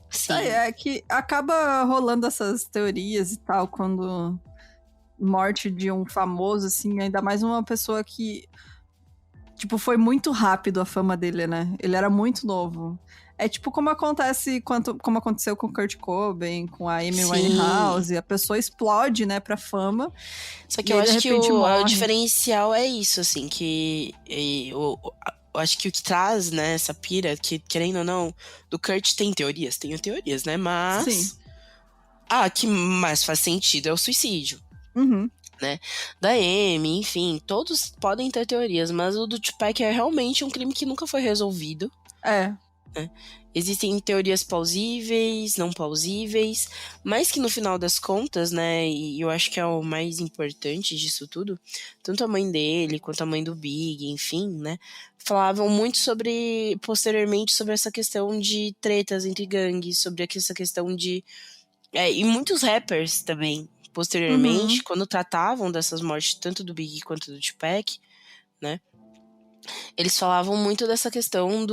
Sim. É que acaba rolando essas teorias e tal, quando morte de um famoso, assim, ainda mais uma pessoa que, tipo, foi muito rápido a fama dele, né? Ele era muito novo. É tipo como aconteceu com o Kurt Cobain, com a Amy Winehouse, a pessoa explode, né, pra fama. Só que eu acho que o diferencial é isso, assim, que eu acho que o que traz, né, essa pira, que querendo ou não, do Kurt tem teorias, né, mas... Sim. Que mais faz sentido é o suicídio. Uhum. Né? Da Amy, enfim, todos podem ter teorias, mas o do Tupac é realmente um crime que nunca foi resolvido. Né? Existem teorias plausíveis, não plausíveis, mas que no final das contas, né, e eu acho que é o mais importante disso tudo, tanto a mãe dele quanto a mãe do Big, enfim, né, falavam muito posteriormente sobre essa questão de tretas entre gangues, sobre essa questão de... e muitos rappers também, posteriormente, quando tratavam dessas mortes, tanto do Big quanto do Tupac, né, eles falavam muito dessa questão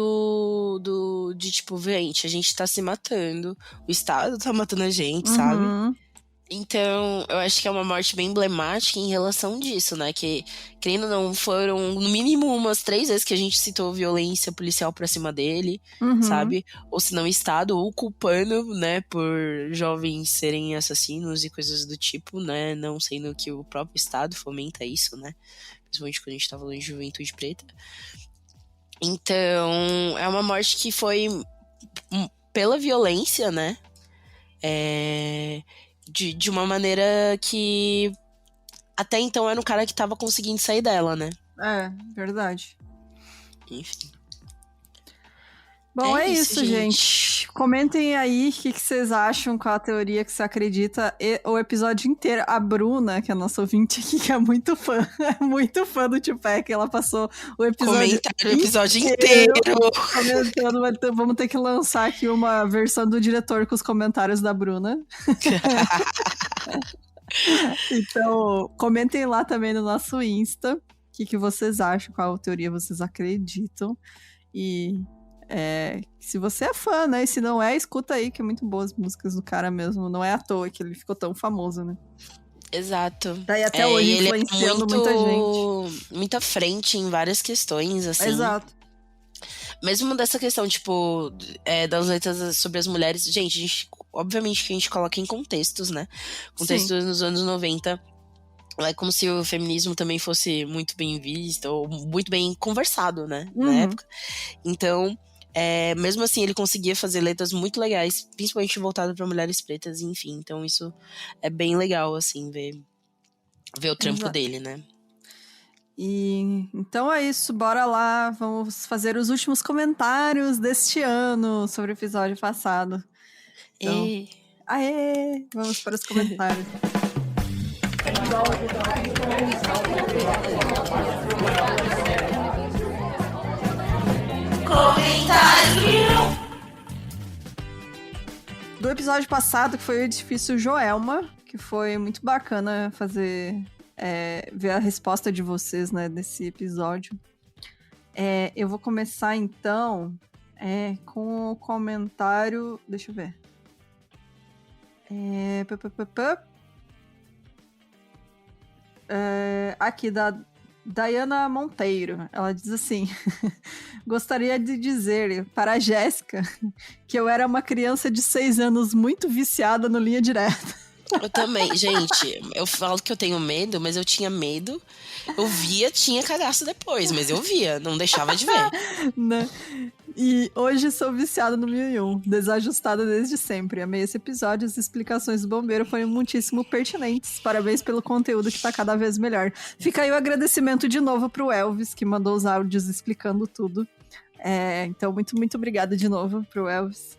de tipo, gente, a gente tá se matando, o Estado tá matando a gente, sabe? Uhum. Então, eu acho que é uma morte bem emblemática em relação disso, né? Que, querendo ou não, foram no mínimo umas 3 vezes que a gente citou violência policial pra cima dele, Uhum. sabe? Ou se não, o Estado, ou culpando, né, por jovens serem assassinos e coisas do tipo, né? Não sendo que o próprio Estado fomenta isso, né? Principalmente quando a gente tá falando de juventude preta. Então, é uma morte que foi pela violência, né? De uma maneira que até então era um cara que tava conseguindo sair dela, né? É, verdade. Enfim. Bom, É é isso, isso, gente. gente. Comentem aí o que vocês acham, qual a teoria que você acredita. O episódio inteiro. A Bruna, que é a nossa ouvinte aqui, que é muito fã, é muito fã do Tupac, ela passou o episódio Comentário o episódio inteiro. comentando. Vamos ter que lançar aqui uma versão do diretor com os comentários da Bruna. Então, comentem lá também no nosso Insta o que vocês acham, qual teoria vocês acreditam. E se você é fã, né? E se não é, escuta aí, que é muito boas músicas do cara mesmo. Não é à toa que ele ficou tão famoso, né? Exato. Daí até hoje, ele influenciando muita gente. muito à frente em várias questões, assim. Exato. Mesmo dessa questão, tipo, das letras sobre as mulheres. Gente, obviamente que a gente coloca em contextos, né? Contextos Sim. nos anos 90. É como se o feminismo também fosse muito bem visto, ou muito bem conversado, né? Na época. Então, mesmo assim, ele conseguia fazer letras muito legais, principalmente voltadas para mulheres pretas, enfim. Então, isso é bem legal, assim, ver o trampo dele, né? E então é isso, bora lá, vamos fazer os últimos comentários deste ano sobre o episódio passado. Então, aê! Vamos para os comentários. Comentário! Do episódio passado, que foi o Edifício Joelma, que foi muito bacana ver a resposta de vocês, né, desse episódio. Eu vou começar, então, com o comentário... Deixa eu ver. Aqui, da Dayana Monteiro. Ela diz assim: gostaria de dizer para a Jéssica que eu era uma criança de 6 anos muito viciada no Linha Direta. Eu também, gente, eu falo que eu tenho medo, mas eu tinha medo. Eu via, tinha cagaço depois, mas eu via, não deixava de ver. Né? E hoje sou viciada no 1001, desajustada desde sempre. Amei esse episódio, as explicações do bombeiro foram muitíssimo pertinentes. Parabéns pelo conteúdo que tá cada vez melhor. Fica aí o agradecimento de novo pro Elvis, que mandou os áudios explicando tudo. Então, muito, muito obrigada de novo pro Elvis,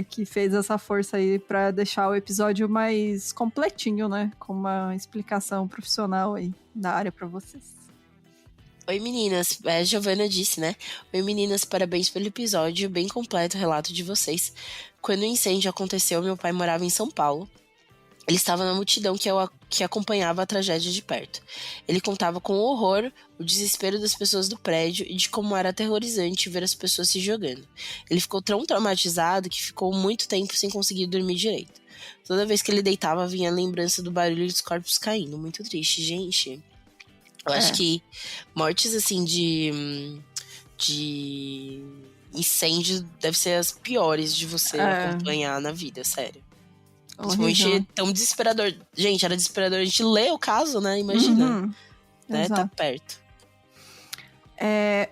que fez essa força aí pra deixar o episódio mais completinho, né? Com uma explicação profissional aí da área pra vocês. Oi meninas, a Giovana disse, né? Oi meninas, parabéns pelo episódio, bem completo o relato de vocês. Quando o incêndio aconteceu, meu pai morava em São Paulo. Ele estava na multidão que acompanhava a tragédia de perto. Ele contava com o horror, o desespero das pessoas do prédio e de como era aterrorizante ver as pessoas se jogando. Ele ficou tão traumatizado que ficou muito tempo sem conseguir dormir direito. Toda vez que ele deitava, vinha a lembrança do barulho dos corpos caindo. Muito triste, gente. Eu acho que mortes, assim, de incêndio deve ser as piores de você acompanhar na vida, sério. Principalmente tão desesperador. Gente, era desesperador. A gente lê o caso, né? Imagina. Né? Tá perto.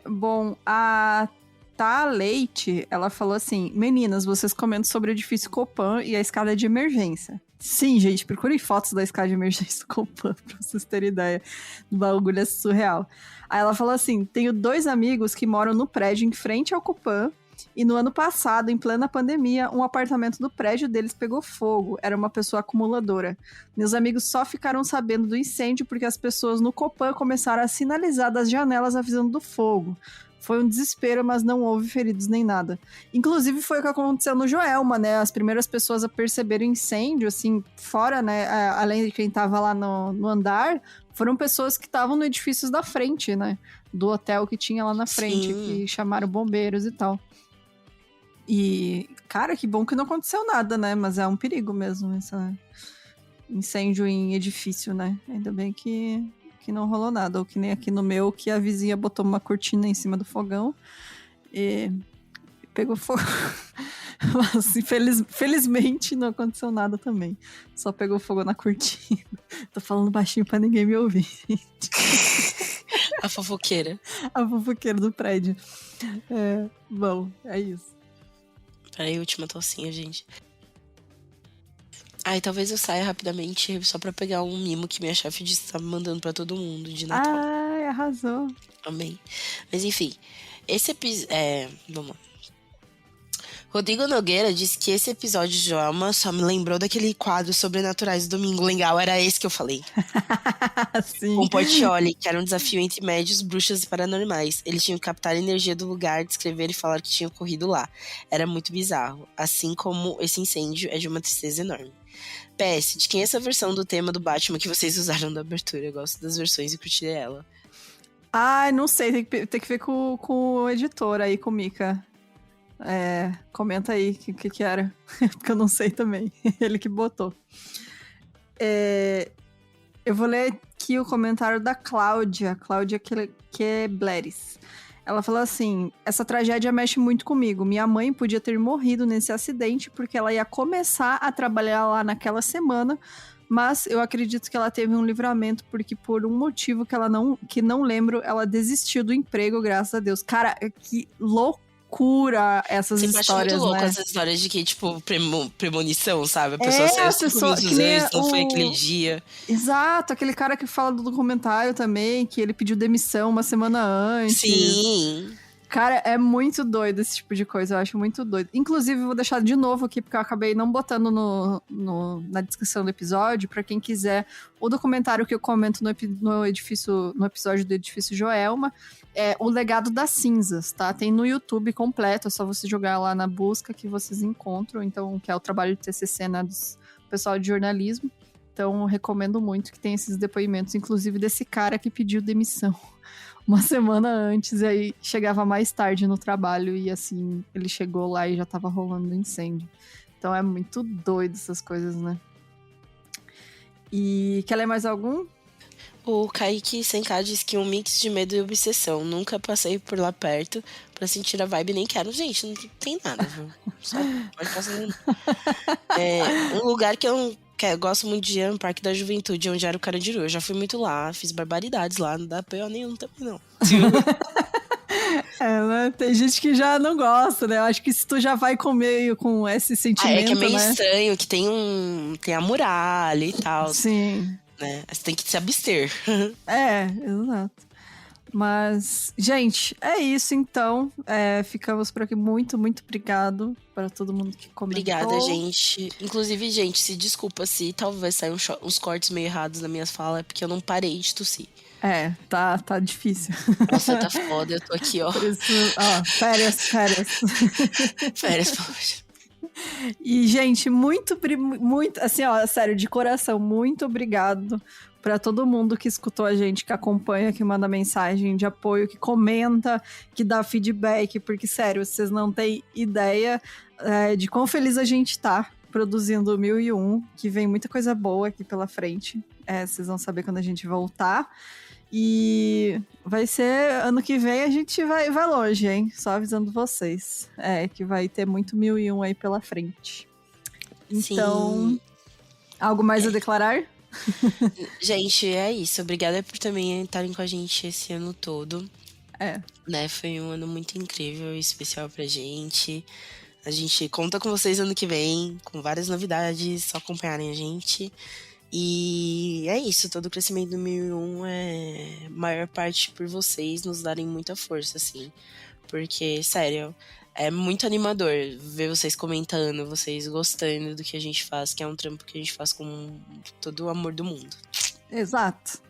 Bom, a Tá Leite, ela falou assim: meninas, vocês comentam sobre o edifício Copan e a escada de emergência. Sim, gente, procurem fotos da escada de emergência do Copan pra vocês terem ideia do bagulho, é surreal. Aí ela falou assim: tenho 2 amigos que moram no prédio em frente ao Copan. E no ano passado, em plena pandemia, um apartamento do prédio deles pegou fogo. Era uma pessoa acumuladora. Meus amigos só ficaram sabendo do incêndio porque as pessoas no Copan começaram a sinalizar das janelas avisando do fogo. Foi um desespero, mas não houve feridos nem nada. Inclusive, foi o que aconteceu no Joelma, né? As primeiras pessoas a perceber o incêndio, assim, fora, né? Além de quem tava lá no andar, foram pessoas que estavam no edifício da frente, né? Do hotel que tinha lá na frente, Sim. que chamaram bombeiros e tal. E, cara, que bom que não aconteceu nada, né? Mas é um perigo mesmo, esse incêndio em edifício, né? Ainda bem que não rolou nada. Ou que nem aqui no meu, que a vizinha botou uma cortina em cima do fogão e pegou fogo. Mas, felizmente, não aconteceu nada também. Só pegou fogo na cortina. Tô falando baixinho pra ninguém me ouvir. A fofoqueira. A fofoqueira do prédio. Bom, é isso. Peraí, última tocinha, gente. Ai, talvez eu saia rapidamente só pra pegar um mimo que minha chefe disse que tá me mandando pra todo mundo de Natal. Ai, arrasou. Amém. Mas enfim, esse episódio... vamos lá. Rodrigo Nogueira disse que esse episódio de Joelma só me lembrou daquele quadro Sobrenaturais do Domingo Legal. Era esse que eu falei. Sim. Com Portioli, que era um desafio entre médios, bruxas e paranormais. Eles tinham que captar a energia do lugar, descrever e falar que tinha ocorrido lá. Era muito bizarro. Assim como esse incêndio é de uma tristeza enorme. PS, de quem é essa versão do tema do Batman que vocês usaram da abertura? Eu gosto das versões e curti ela. Ai, não sei, tem que ver com o editor aí, com o Mika. Comenta aí o que era, porque eu não sei também. Ele que botou. Eu vou ler aqui o comentário da Cláudia Quebleres. Ela falou assim: essa tragédia mexe muito comigo. Minha mãe podia ter morrido nesse acidente porque ela ia começar a trabalhar lá naquela semana, mas eu acredito que ela teve um livramento porque por um motivo que não lembro, ela desistiu do emprego, graças a Deus. Cara, que loucura essas histórias, acha muito louco né? essas histórias de que, tipo, premonição, sabe? A pessoa saiu 5 minutos antes, não foi aquele dia. Exato, aquele cara que fala do documentário também, que ele pediu demissão uma semana antes. Sim. Cara, é muito doido esse tipo de coisa, eu acho muito doido. Inclusive, eu vou deixar de novo aqui, porque eu acabei não botando na descrição do episódio, pra quem quiser, o documentário que eu comento no episódio do Edifício Joelma, é O Legado das Cinzas, tá? Tem no YouTube completo, é só você jogar lá na busca que vocês encontram, então, que é o trabalho de TCC, né, do pessoal de jornalismo. Então, eu recomendo muito que tenha esses depoimentos, inclusive desse cara que pediu demissão uma semana antes, e aí chegava mais tarde no trabalho, e assim, ele chegou lá e já tava rolando incêndio. Então é muito doido essas coisas, né? E quer ler mais algum? O Kaique Senká diz que um mix de medo e obsessão. Nunca passei por lá perto pra sentir a vibe, nem quero. Gente, não tem nada, viu? Só pode passar. Um lugar que eu gosto muito de ir é um Parque da Juventude, onde era o Carandiru. Eu já fui muito lá, fiz barbaridades lá, não dá P.O. nenhum também, não. Né? Tem gente que já não gosta, né? Eu acho que se tu já vai com esse sentimento, é que é meio né? estranho, que tem a muralha e tal. Sim. Né? Você tem que se abster. Exato. Mas, gente, é isso então. Ficamos por aqui. Muito, muito obrigado para todo mundo que comentou. Obrigada, gente. Inclusive, gente, se desculpa se talvez saiam uns cortes meio errados na minha fala, é porque eu não parei de tossir. Tá difícil. Nossa, tá foda, eu tô aqui, ó. Por isso, férias. Férias, poxa. E, gente, muito, assim, sério, de coração, muito obrigado para todo mundo que escutou a gente, que acompanha, que manda mensagem de apoio, que comenta, que dá feedback, porque, sério, vocês não têm ideia de quão feliz a gente tá produzindo 1001, que vem muita coisa boa aqui pela frente. Vocês vão saber quando a gente voltar. E vai ser, ano que vem a gente vai longe, hein? Só avisando vocês. Que vai ter muito 1001 aí pela frente. Então, sim. Algo mais a declarar? Gente, é isso. Obrigada por também estarem com a gente esse ano todo. Né? Foi um ano muito incrível e especial pra gente. A gente conta com vocês ano que vem, com várias novidades, só acompanharem a gente. E é isso, todo o crescimento do 1001 é maior parte por vocês nos darem muita força, assim. Porque, sério, é muito animador ver vocês comentando, vocês gostando do que a gente faz, que é um trampo que a gente faz com todo o amor do mundo. Exato.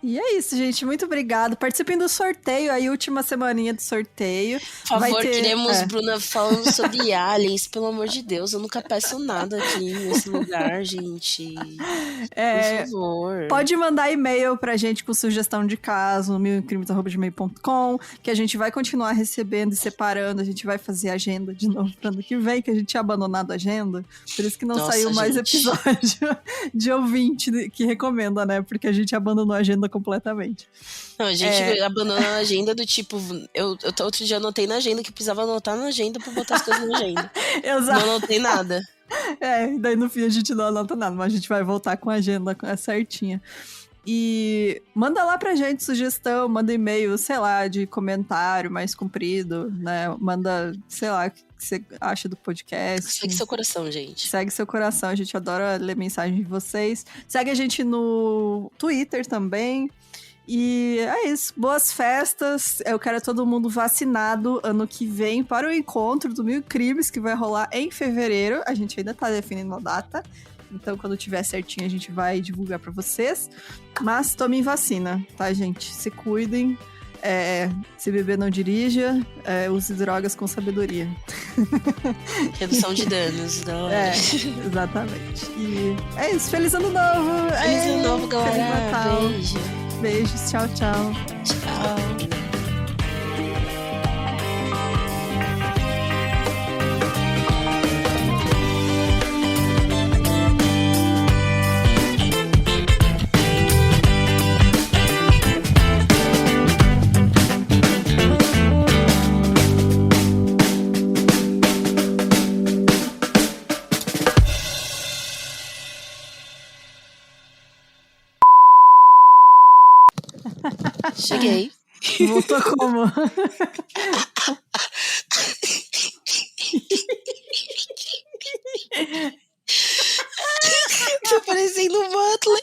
E é isso, gente. Muito obrigado. Participem do sorteio, aí, última semaninha do sorteio. Por favor, queremos Bruna falando sobre aliens, pelo amor de Deus. Eu nunca peço nada aqui nesse lugar, gente. Por favor. Pode mandar e-mail pra gente com sugestão de caso no milcrimes@gmail.com, que a gente vai continuar recebendo e separando. A gente vai fazer agenda de novo pro ano que vem, que a gente tinha abandonado a agenda. Por isso que não saiu mais episódio de ouvinte que recomenda, né? Porque a gente abandonou a agenda completamente. Não, a gente abandonou a agenda do tipo... Eu outro dia anotei na agenda que precisava anotar na agenda pra botar as coisas na agenda. Exato. Não anotei nada. Daí no fim a gente não anota nada, mas a gente vai voltar com a agenda certinha. E manda lá pra gente sugestão, manda e-mail, sei lá, de comentário mais comprido, né? Manda, sei lá, o que você acha do podcast. Segue seu coração, gente. Segue seu coração, a gente adora ler mensagem de vocês. Segue a gente no Twitter também. E é isso, boas festas. Eu quero todo mundo vacinado ano que vem para o encontro do Mil Crimes, que vai rolar em fevereiro. A gente ainda tá definindo a data, então quando tiver certinho a gente vai divulgar para vocês. Mas tomem vacina, tá, gente? Se cuidem. Se beber, não dirija. Use drogas com sabedoria. Redução de danos. Exatamente. E é isso, feliz ano novo! Feliz ano novo, galera! Feliz Natal! Beijo! Beijos, tchau, tchau. Tchau. Cheguei. Voltou como? Tô parecendo o Butler.